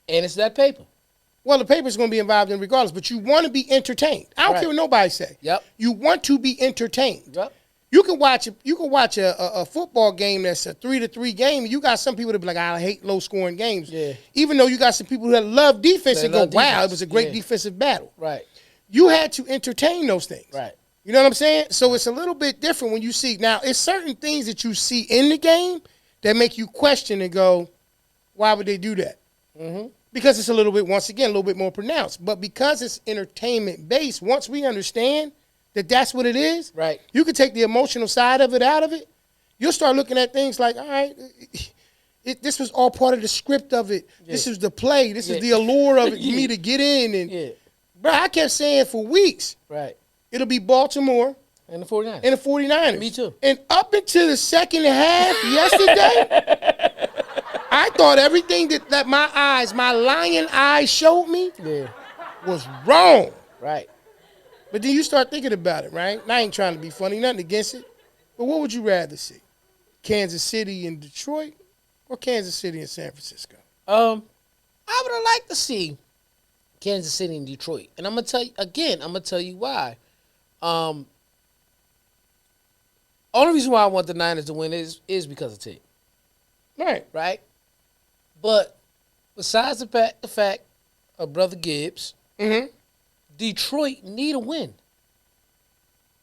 And it's that paper. Well, the paper's going to be involved in regardless, but you want to be entertained. I don't care what nobody say. Yep. You want to be entertained. Yep. You can watch a football game that's a 3-3 game, and you got some people that be like, I hate low scoring games. Yeah. Even though you got some people that love defense and go, wow, it was a great defensive battle. Right. You had to entertain those things. Right. You know what I'm saying? So it's a little bit different when you see. Now, it's certain things that you see in the game that make you question and go, why would they do that? Mm-hmm. Because it's a little bit more pronounced. But because it's entertainment based, once we understand that that's what it is, right? You can take the emotional side of it out of it. You'll start looking at things like, all right, this was all part of the script of it. Yeah. This is the play. This is the allure of it for me to get in. And bro, I kept saying for weeks, right? It'll be Baltimore and the 49ers. And the 49ers. Me too. And up until the second half yesterday, I thought everything that my lion eyes showed me was wrong. Right. But then you start thinking about it, right? And I ain't trying to be funny, nothing against it. But what would you rather see? Kansas City and Detroit or Kansas City and San Francisco? I would have liked to see Kansas City and Detroit. And I'm going to tell you why. Only reason why I want the Niners to win is because of team. Right. Right? But besides the fact of Brother Gibbs, Detroit need a win.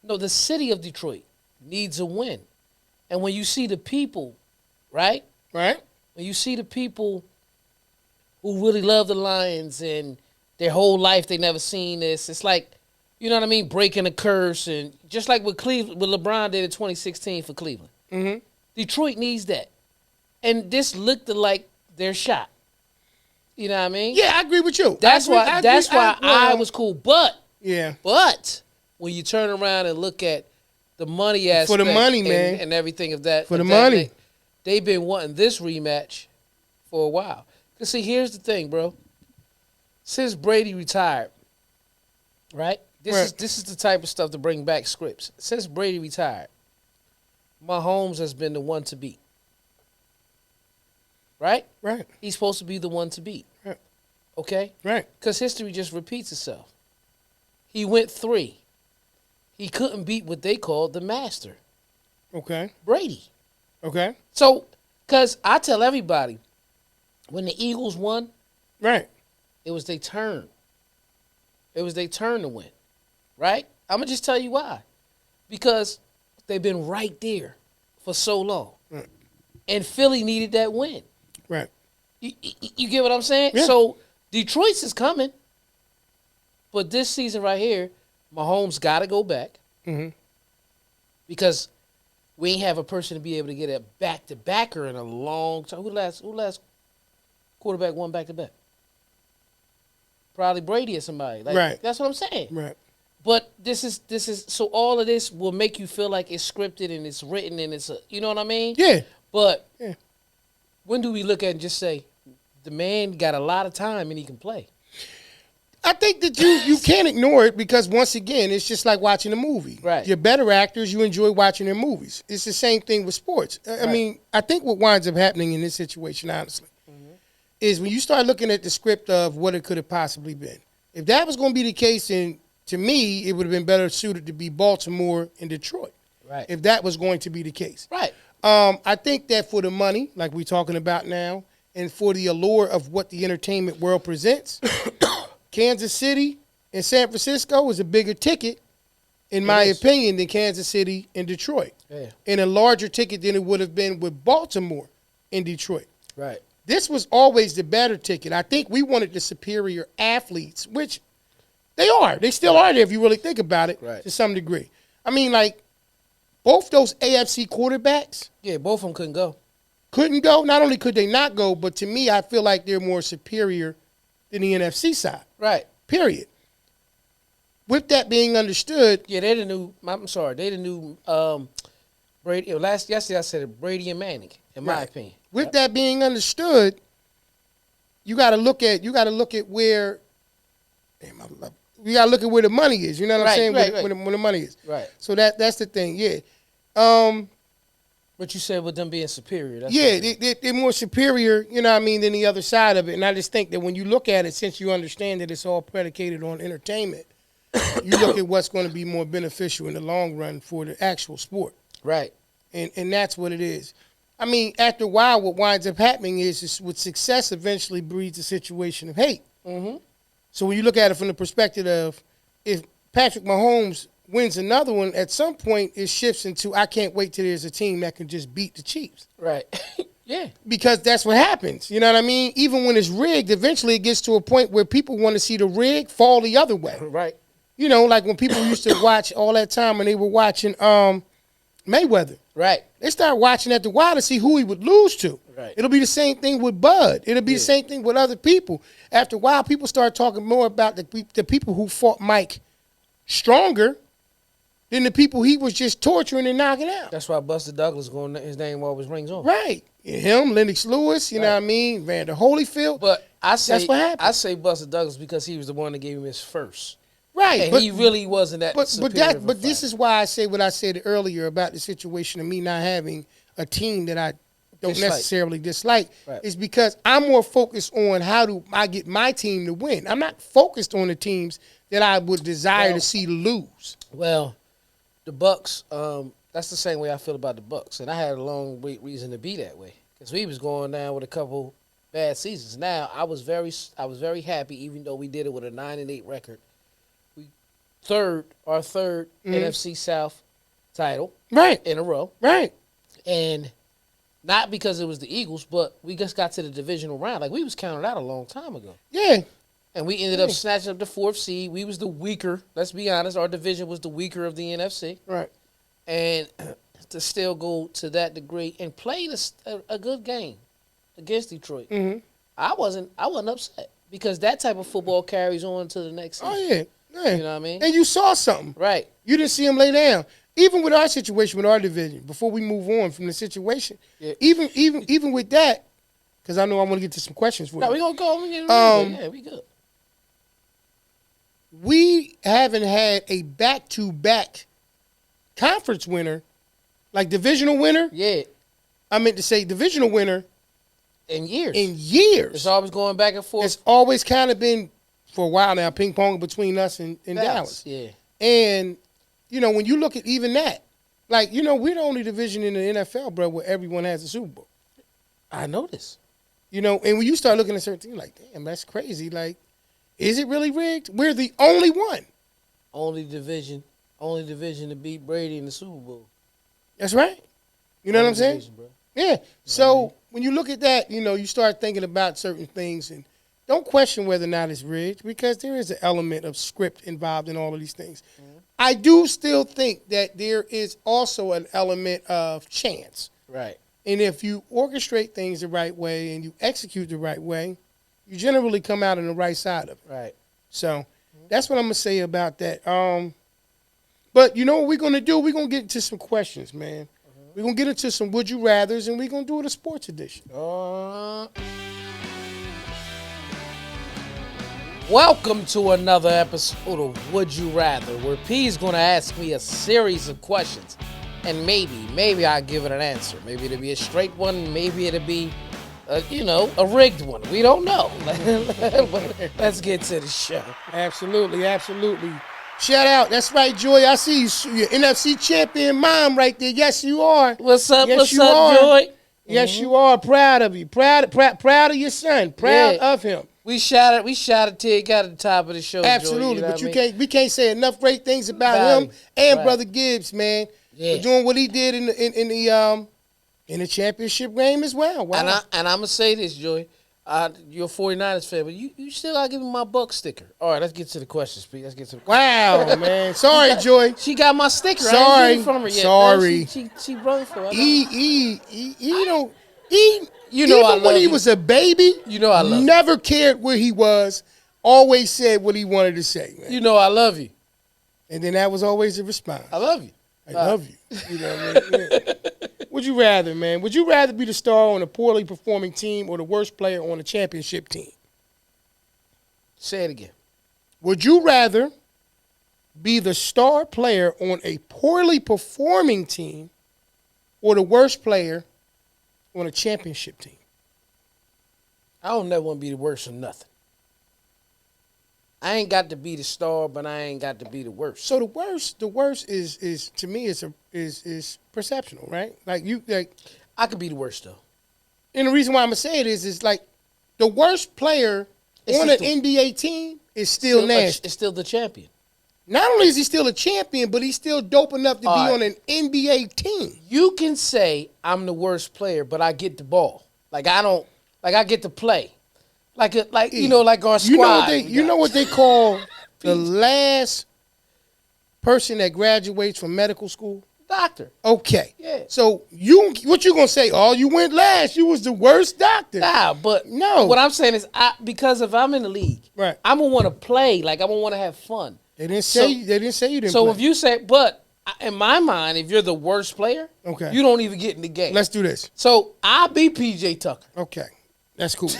No, the city of Detroit needs a win. And when you see the people, right? Right. When you see the people who really love the Lions and their whole life they never seen this, it's like, you know what I mean, breaking a curse. And just like what LeBron did in 2016 for Cleveland. Mm-hmm. Detroit needs that. And this looked like their shot. You know what I mean? Yeah, I agree with you. That's why. I agree. was cool. But Yeah. when you turn around and look at the money aspect For the money, and, man. and everything of that, For the money. they've been wanting this rematch for a while. Cause see, here's the thing, bro. Since Brady retired, right? This is the type of stuff to bring back scripts. Since Brady retired, Mahomes has been the one to beat. Right? Right. He's supposed to be the one to beat. Right. Okay? Right. Because history just repeats itself. He went 3. He couldn't beat what they called the master, Okay. Brady. Okay. So, because I tell everybody, when the Eagles won, Right. it was their turn. It was their turn to win. Right? I'm going to just tell you why. Because they've been right there for so long. Right. And Philly needed that win. Right. You get what I'm saying? Yeah. So Detroit's is coming. But this season right here, Mahomes got to go back. Mm-hmm. Because we ain't have a person to be able to get a back-to-backer in a long time. Who last quarterback won back-to-back? Probably Brady or somebody. Like, Right. That's what I'm saying. Right. But this is so all of this will make you feel like it's scripted and it's written and it's you know what I mean? Yeah. But Yeah. when do we look at it and just say the man got a lot of time and he can play? I think that you can't ignore it because once again, it's just like watching a movie. Right. You're better actors. You enjoy watching their movies. It's the same thing with sports. I mean, I think what winds up happening in this situation, honestly, is when you start looking at the script of what it could have possibly been. If that was going to be the case, then to me, it would have been better suited to be Baltimore and Detroit. Right. If that was going to be the case. Right. I think that for the money, like we're talking about now, and for the allure of what the entertainment world presents, Kansas City and San Francisco is a bigger ticket, in my opinion, than Kansas City and Detroit. Yeah. And a larger ticket than it would have been with Baltimore and Detroit. Right. This was always the better ticket. I think we wanted the superior athletes, which they are. They still are there if you really think about it Right. to some degree. I mean, like, both those AFC quarterbacks Yeah, both of them couldn't go. couldn't go. Not only could they not go, but to me, I feel like they're more superior than the NFC side. Right. Period. With that being understood, Yeah, they the new. I'm sorry, they the new Brady. Yesterday I said it, Brady and Manning, in my Right. opinion. with that being understood, you got to look at where. Damn, you got to look at where the money is. You know what I'm saying? Right, Where the money is. Right. So that's the thing. Yeah. But you said with them being superior. That's Yeah, what they're more superior, you know what I mean, than the other side of it. And I just think that when you look at it, since you understand that it's all predicated on entertainment, you look at what's going to be more beneficial in the long run for the actual sport. right. And that's what it is. I mean, after a while, what winds up happening is with success eventually breeds a situation of hate. Mm-hmm. So when you look at it from the perspective of if Patrick Mahomes wins another one, at some point it shifts into I can't wait till there's a team that can just beat the Chiefs. Right. Yeah. Because that's what happens. You know what I mean? Even when it's rigged, eventually it gets to a point where people want to see the rig fall the other way. Right. You know, like when people used to watch all that time when they were watching Mayweather. Right. They started watching at the wire to see who he would lose to. Right. It'll be the same thing with Bud. It'll be the same thing with other people. After a while, people start talking more about the people who fought Mike stronger than the people he was just torturing and knocking out. That's why Buster Douglas his name always rings on. Right. Him, Lennox Lewis, you know what I mean, Vander Holyfield. But I say That's what happened. I say Buster Douglas because he was the one that gave him his first. right. And he really wasn't that superior of a But this fighter. is why I say what I said earlier about the situation of me not having a team that I don't Dislike. necessarily dislike Right. is because I'm more focused on how do I get my team to win. I'm not focused on the teams that I would desire to see lose. Well, the Bucks, that's the same way I feel about the Bucks. And I had a long reason to be that way. Because we was going down with a couple bad seasons. Now, I was very happy, even though we did it with a 9-8 record. Our third NFC South title Right. in a row. Right. And not because it was the Eagles, but we just got to the divisional round. Like, we was counted out a long time ago. Yeah. And we ended up snatching up the 4th seed. We was the weaker. Let's be honest. Our division was the weaker of the NFC. Right. And to still go to that degree and play a good game against Detroit. Mm-hmm. I wasn't upset because that type of football carries on to the next season. Oh yeah. You know what I mean? And you saw something. Right. You didn't see him lay down. Even with our situation, with our division, before we move on from the situation, Yeah. even with that, because I know I want to get to some questions for No, you. we gonna go. Yeah, we good. We haven't had a back-to-back conference winner, like divisional winner. Yeah, I meant to say divisional winner in years. in years. It's always going back and forth. It's always kind of been, for a while now, ping-pong between us and Dallas. Yeah. And, when you look at even that, like, we're the only division in the NFL, bro, where everyone has a Super Bowl. I noticed. And when you start looking at certain things, like, damn, that's crazy. Like, is it really rigged? We're the only one. Only division to beat Brady in the Super Bowl. That's right. You know what I'm saying? Division, bro. Yeah. So when you look at that, you start thinking about certain things and don't question whether or not it's rigged because there is an element of script involved in all of these things. Mm-hmm. I do still think that there is also an element of chance. Right. And if you orchestrate things the right way and you execute the right way, you generally come out on the right side of it. Right. So that's what I'm going to say about that. But you know what we're going to do? We're going to get into some questions, man. We're going to get into some Would You Rathers, and we're going to do it a sports edition. Welcome to another episode of Would You Rather, where P's going to ask me a series of questions. And maybe I'll give it an answer. Maybe it'll be a straight one. Maybe it'll be, a rigged one. We don't know. Let's get to the show. Absolutely, absolutely. Shout out. That's right, Joy. I see you. Your NFC champion mom right there. Yes, you are. What's up? Yes, What's you up, are. Joy? Yes, you are. Proud of you. Proud of your son. Proud of him. We shouted Tig at the top of the show. Absolutely, Joy, but we can't say enough great things about him and Brother Gibbs, man. Yeah. For doing what he did in the championship game as well. Wow. And I'm gonna say this, Joy. You're a 49ers fan, but you still gotta give me my Buck sticker. All right, let's get to the questions, Pete. Let's get to the questions. Wow, man. Sorry, Joy. She got my sticker. Sorry. I ain't get it from her yet. Sorry. She brought it for her. Even I love when he you. was a baby, I love you. never cared where he was, always said what he wanted to say, man. I love you. And then that was always the response. I love you. I love you. You know what I mean? Yeah. Would you rather, man? Would you rather be the star on a poorly performing team or the worst player on a championship team? Say it again. Would you rather be the star player on a poorly performing team or the worst player on a championship team? I don't never want to be the worst or nothing. I ain't got to be the star, but I ain't got to be the worst. So the worst is to me is perceptional, right? I could be the worst though. And the reason why I'm gonna say it is like the worst player It's on an just NBA team is still nasty. It's still the champion. Not only is he still a champion, but he's still dope enough to be All right. on an NBA team. You can say I'm the worst player, but I get the ball. I get to play. Like our squad. You know what they call the last person that graduates from medical school? Doctor. Okay. Yeah. So what you gonna say? Oh, you went last. You was the worst doctor. Nah, but No. What I'm saying is, because if I'm in the league, Right. I'm gonna want to play. I'm gonna want to have fun. They didn't say you didn't. So play. if you say, but in my mind, if you're the worst player, Okay. you don't even get in the game. Let's do this. So I'll be PJ Tucker. Okay. That's cool.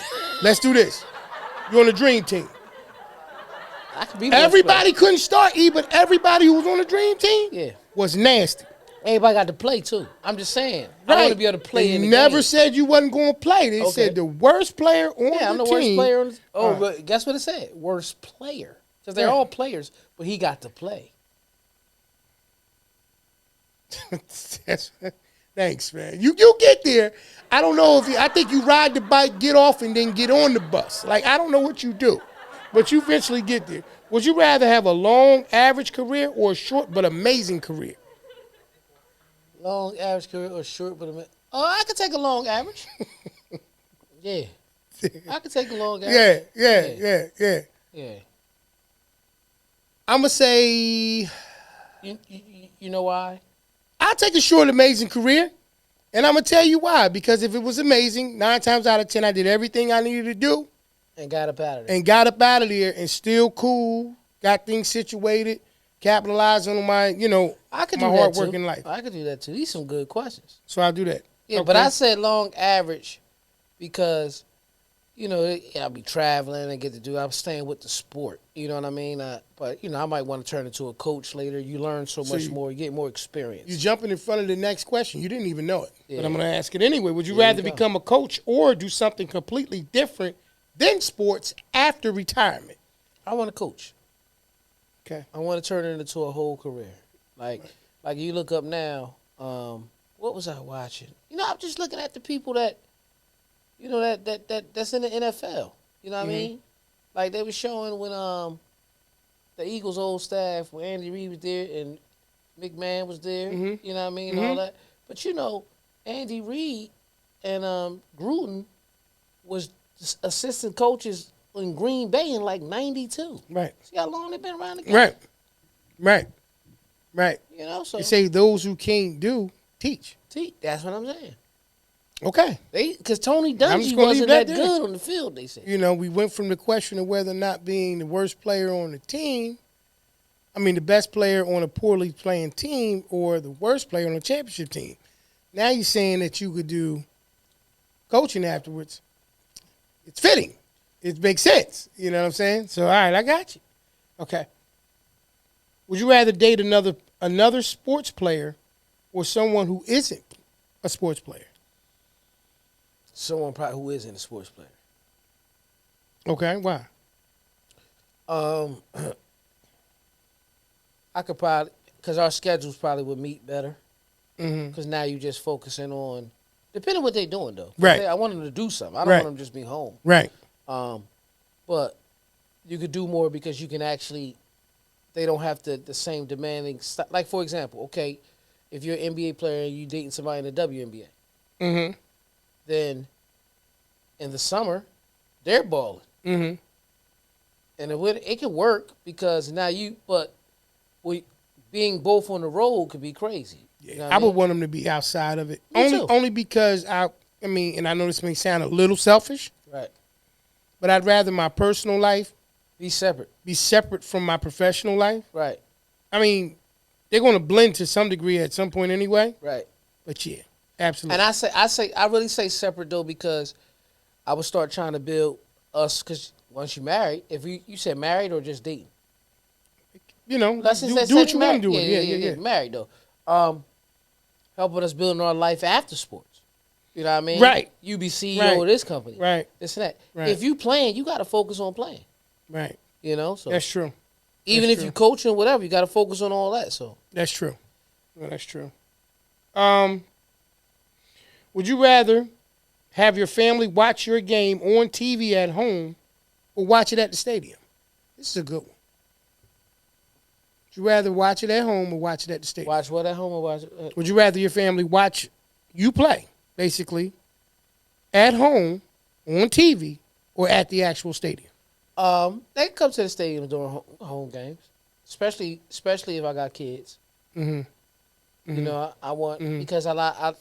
Let's do this. You're on the dream team. I could be the worst Everybody couldn't start E, but everybody who was on the dream team Yeah. was nasty. player. Everybody got to play too. I'm just saying. I want to be able to play They in the never game. said you wasn't going to play. They Okay. said the worst player on Yeah, I'm the the team. worst player. All right. But guess what it said? Worst player. Because they're Yeah. all players, but he got to play. Thanks, man. You get there. I don't know I think you ride the bike, get off, and then get on the bus. I don't know what you do, but you eventually get there. Would you rather have a long, average career or a short but amazing career? Long average career or short, but I could take a long average. Yeah. I could take a long average. Yeah. I'm going to say You know why? I'll take a short, amazing career. And I'm going to tell you why. Because if it was amazing, 9 times out of 10, I did everything I needed to do. And got up out of there. And got up out of there and still cool, got things situated, capitalized on my, I could my do that too. hard-working life. I could do that too. These some good questions. So I'll do that. Yeah, Okay. but I said long average because, I'll be traveling and get to do. I'm staying with the sport. You know what I mean? But I might want to turn into a coach later. You learn so much more. You get more experience. You're jumping in front of the next question. You didn't even know it. Yeah. But I'm going to ask it anyway. Would you There you rather go. become a coach or do something completely different than sports after retirement? I want to coach. Okay. I want to turn it into a whole career. Like you look up now. What was I watching? I'm just looking at the people that, that's in the NFL. You know what I mean? Like they were showing when the Eagles' old staff, when Andy Reid was there and McMahon was there. You know what I mean? All that. But Andy Reid and Gruden was assistant coaches in Green Bay in like '92. Right. See how long they've been around the game? Right. So They say those who can't do, teach. that's what I'm saying. Okay. Because Tony I'm just Dungy gonna wasn't leave that that there. good on the field, they said. We went from the question of whether or not being the worst player on the team, the best player on a poorly playing team or the worst player on a championship team. Now you're saying that you could do coaching afterwards. It's fitting. It makes sense. You know what I'm saying? So, all right, I got you. Okay. Would you rather date another sports player or someone who isn't a sports player? Someone probably who isn't a sports player. Okay, why? I could probably, because our schedules probably would meet better. Mm-hmm. Because now you just focusing on, depending on what they're doing, though. Right. I want them to do something. I don't Right. want them to just be home. Right. But you could do more because you can actually, they don't have the same demanding stuff. Like, for example, okay, if you're an NBA player and you're dating somebody in the WNBA, Mm-hmm. then in the summer, they're balling. Mm-hmm. And it can work because now being both on the road could be crazy. You know what I mean? would want them to be outside of it. Me too. Only because and I know this may sound a little selfish, Right. but I'd rather my personal life Be separate. be separate from my professional life. Right. They're going to blend to some degree at some point anyway. Right. But yeah, absolutely. And I really say separate though because I would start trying to build us because once you married, if you said married or just dating, let's just say do what you married. want to do. Yeah. Married though, helping us building our life after sports. You know what I mean? Right. You be CEO Right. of this company. Right. This and that. Right. If you playing, you got to focus on playing. Right. So That's true. even that's if you true. coaching or whatever, you got to focus on all that. So That's true. Well, that's true. Would you rather have your family watch your game on TV at home or watch it at the stadium? This is a good one. Would you rather watch it at home or watch it at the stadium? watch what at home or watch. Would you rather your family watch you play, basically, at home, on TV, or at the actual stadium? They come to the stadium during home games, especially if I got kids. Mm-hmm. I want because I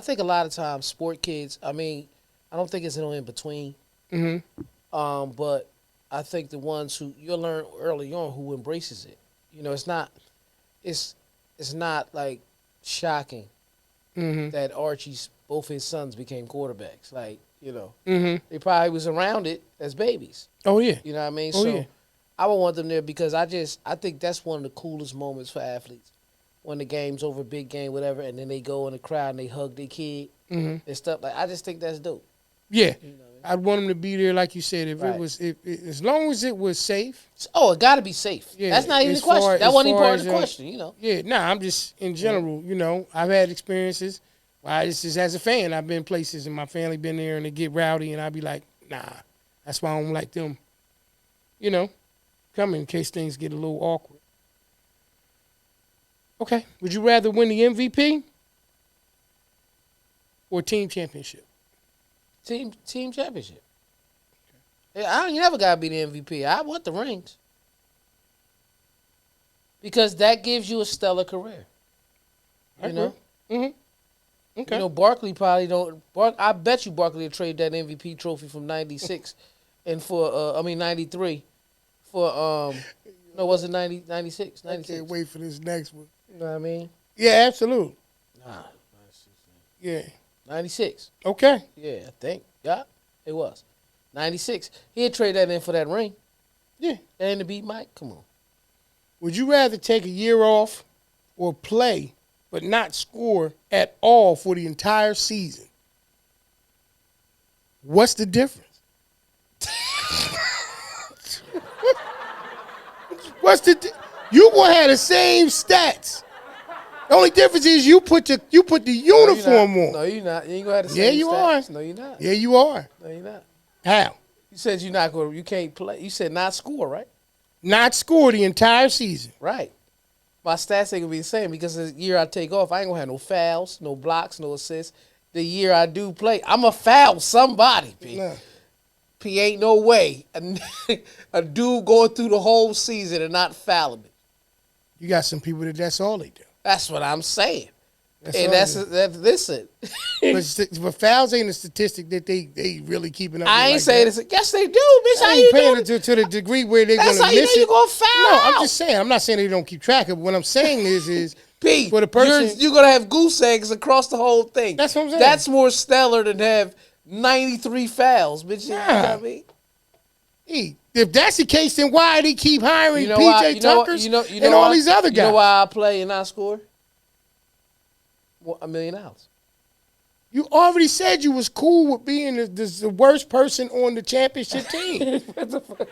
think a lot of times sport kids. I don't think it's no in between. Mm-hmm. But I think the ones who you'll learn early on who embraces it. It's not like shocking Mm-hmm. that Archie's both his sons became quarterbacks. Like Mm-hmm. they probably was around it as babies. Oh, yeah. You know what I mean? Oh, So yeah. I would want them there because I think that's one of the coolest moments for athletes. When the game's over, big game, whatever, and then they go in the crowd and they hug their kid Mm-hmm. and stuff. Like I just think that's dope. Yeah. You know what I mean? I'd want them to be there, like you said, if Right. it was, as long as it was safe. Oh, it got to be safe. Yeah, That's not even as the question. far- That as wasn't even far part of the as, question. Yeah, I'm just in general. I've had experiences. This is as a fan. I've been places and my family been there and they get rowdy and I'd be like, nah, that's why I don't like them. Come in case things get a little awkward. Okay, would you rather win the MVP or team championship? Team championship. Yeah, you never got to be the MVP. I want the rings because that gives you a stellar career. I agree. Mm-hmm. Okay. You know, Barkley probably don't. I bet you Barkley will trade that MVP trophy from '96 and for 93 for no, was it 90, 96? I can't wait for this next one. You know what I mean? Yeah, absolutely. Nah, Yeah. 96. Okay. Yeah, I think. Yeah, it was 96. He'd trade that in for that ring. Yeah. And to beat Mike. Come on. Would you rather take a year off or play but not score at all for the entire season? What's the difference? You gonna have the same stats. The only difference is you put the uniform on. No, you're not. You ain't gonna have the same Yeah, you stats. are. No, you're not. Yeah, you are. No, you're not. How? You said you're not going. You can't play. You said not score, right? Not score the entire season. Right. My stats ain't gonna be the same because the year I take off, I ain't gonna have no fouls, no blocks, no assists. The year I do play, I'm a foul somebody. P. Nah. P ain't no way a dude going through the whole season and not fouling me. You got some people that's all they do. That's what I'm saying. That's And all that's they do. listen. But fouls ain't a statistic that they really keeping up with. I ain't like saying that. this. Yes, they do, bitch. How I you ain't paying doing? it to the degree where they're That's going how to you know miss you it. gonna foul. No, I'm just saying. I'm not saying they don't keep track of it. What I'm saying is P, for the person. you're gonna have goose eggs across the whole thing. That's what I'm saying. That's more stellar than have 93 fouls, bitch. You know what I mean? If that's the case, then why they keep hiring You know why- PJ you know- Tuckers you know and all why- these other guys? You know why I play and not score? $1 million. You already said you was cool with being the worst person on the championship team.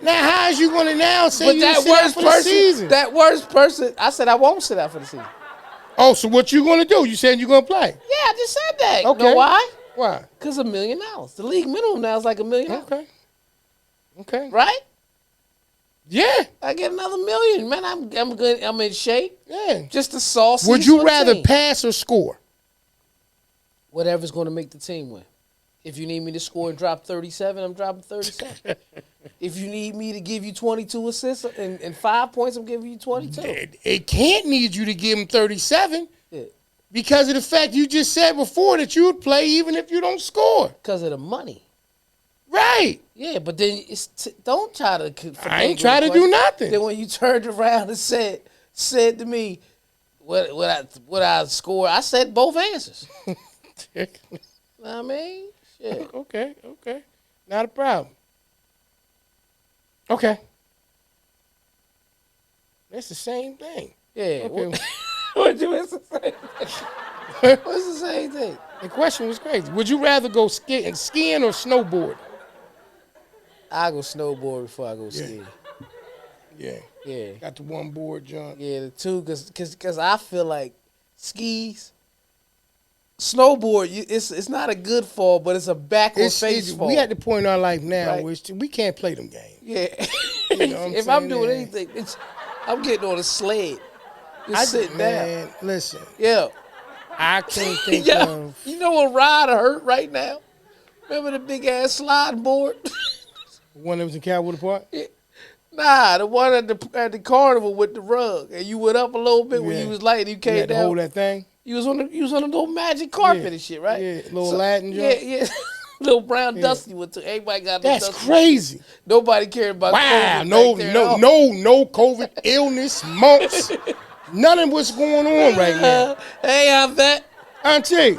Now, how is you going to now say But you that sit out worst for the season? that worst person, I said I won't sit out for the season. Oh, so what you going to do? You said you're going to play. Yeah, I just said that. Okay. You know why? Why? Because $1 million. The league minimum now is like $1 million. Okay. Right? Yeah. I get another $1 million. Man, I'm good. I'm in shape. Yeah. Just the sauce. Would you rather pass or score? Whatever's going to make the team win. If you need me to score and drop 37, I'm dropping 37. If you need me to give you 22 assists and 5 points, I'm giving you 22. It can't need you to give him 37 Yeah. because of the fact you just said before that you would play even if you don't score. Because of the money. Right. Yeah, but then don't try to. I ain't trying to do nothing. Then when you turned around and said to me, what I score, I said both answers. Know what I mean? Shit. Okay. Not a problem. Okay. That's the same thing. Yeah. Okay. What you it's the same thing? What's the same thing? The question was crazy. Would you rather go skiing or snowboard? I go snowboard before I go skiing. Yeah. Yeah. Got the one board, John. Yeah, the two, cause I feel like skis, snowboard, it's not a good fall, but it's a backward face fall. We at the point in our life now Right. which we can't play them games. Yeah. You know what I'm If I'm saying? doing Yeah. anything, I'm getting on a sled. Just sitting down. Man, listen, Yeah. I can't think Yeah. of. You know what ride I hurt right now? Remember the big ass slide board? One that was in Cowwood Park? Nah, the one at the carnival with the rug, and you went up a little bit when Yeah. you was light, and you You came had to down. hold that thing? You was on the little magic carpet Yeah. and shit, right? Yeah, little Latin joint. Yeah. Little brown dusty with everybody got the That's dusty. crazy. Nobody cared about Wow, COVID no back there at all. COVID illness, mumps, none of what's going on right now. Hey, I'm that. Auntie,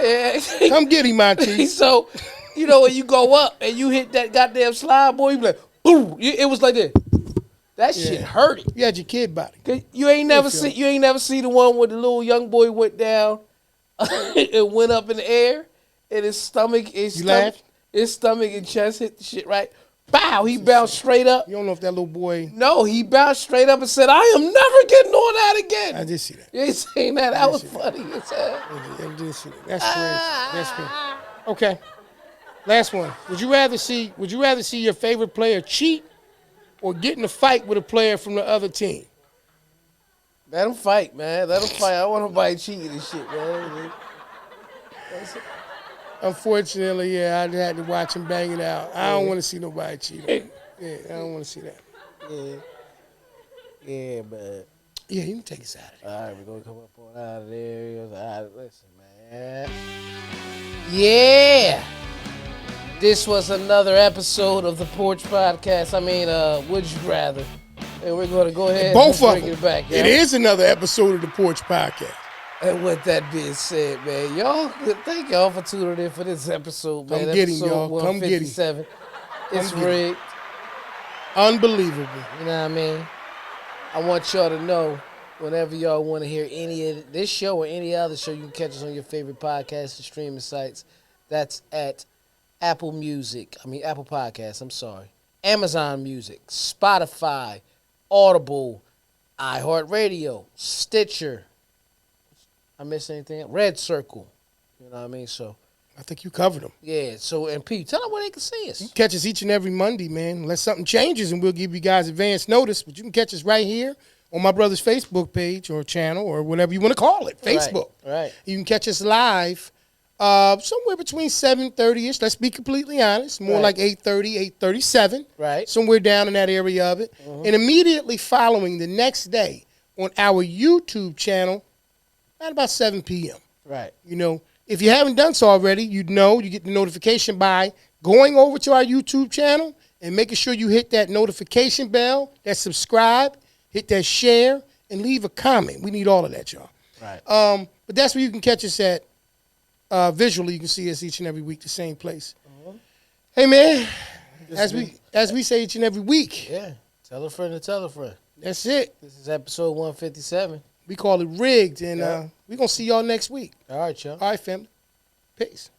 come get him, Auntie. So, you know, when you go up and you hit that goddamn slide, boy, you be like, boom. It was like that. That shit hurt it. You had your kid body. 'Cause you ain't never see the one where the little young boy went down and went up in the air, and his stomach, laughed? his stomach and chest hit the shit right. Bow, he bounced straight up. You don't know if that little boy. No, he bounced straight up and said, "I am never getting on that again." I did see that. You ain't seen that? That was funny as hell. I did see that. That's crazy. That's crazy. Okay. Last one. Would you rather see your favorite player cheat or get in a fight with a player from the other team? Let him fight, man. Let him fight. I don't want nobody cheating and shit, man. Unfortunately, yeah, I had to watch him bang it out. I don't want to see nobody cheat. Yeah, I don't want to see that. Yeah, but Yeah, you can take us out of there. all right, we're gonna come up on out of there. All right, listen, man. Yeah. This was another episode of the Porch Podcast. I mean, Would You Rather? And we're going to go ahead Both and of bring them. it back. It is another episode of the Porch Podcast. And with that being said, man, y'all, thank y'all for tuning in for this episode, man. Come get him, Episode y'all. Come get him. 157. It's get him. rigged. Unbelievable. You know what I mean? I want y'all to know, whenever y'all want to hear any of this show or any other show, you can catch us on your favorite podcast and streaming sites. That's at Apple Podcasts, I'm sorry. Amazon Music, Spotify, Audible, iHeartRadio, Stitcher. I miss anything? Red Circle. You know what I mean? So, I think you covered them. yeah. So, and Pete, tell them where they can see us. You can catch us each and every Monday, man. Unless something changes, and we'll give you guys advance notice. But you can catch us right here on my brother's Facebook page or channel or whatever you want to call it, Facebook. Right. You can catch us live somewhere between 7:30ish. Let's be completely honest. More Right. like 8:30, 8:37. Right. Somewhere down in that area of it. Mm-hmm. And immediately following the next day on our YouTube channel at about 7 p.m. Right. You know, if you haven't done so already, you get the notification by going over to our YouTube channel and making sure you hit that notification bell, that subscribe, hit that share, and leave a comment. We need all of that, y'all. Right. But that's where you can catch us at. Visually, you can see us each and every week, the same place. Hey, man, as we say each and every week, Yeah. Tell a friend to tell a friend. that's it. This is episode 157. We call it rigged, and Yeah. we're going to see y'all next week. All right, y'all. All right, family. Peace.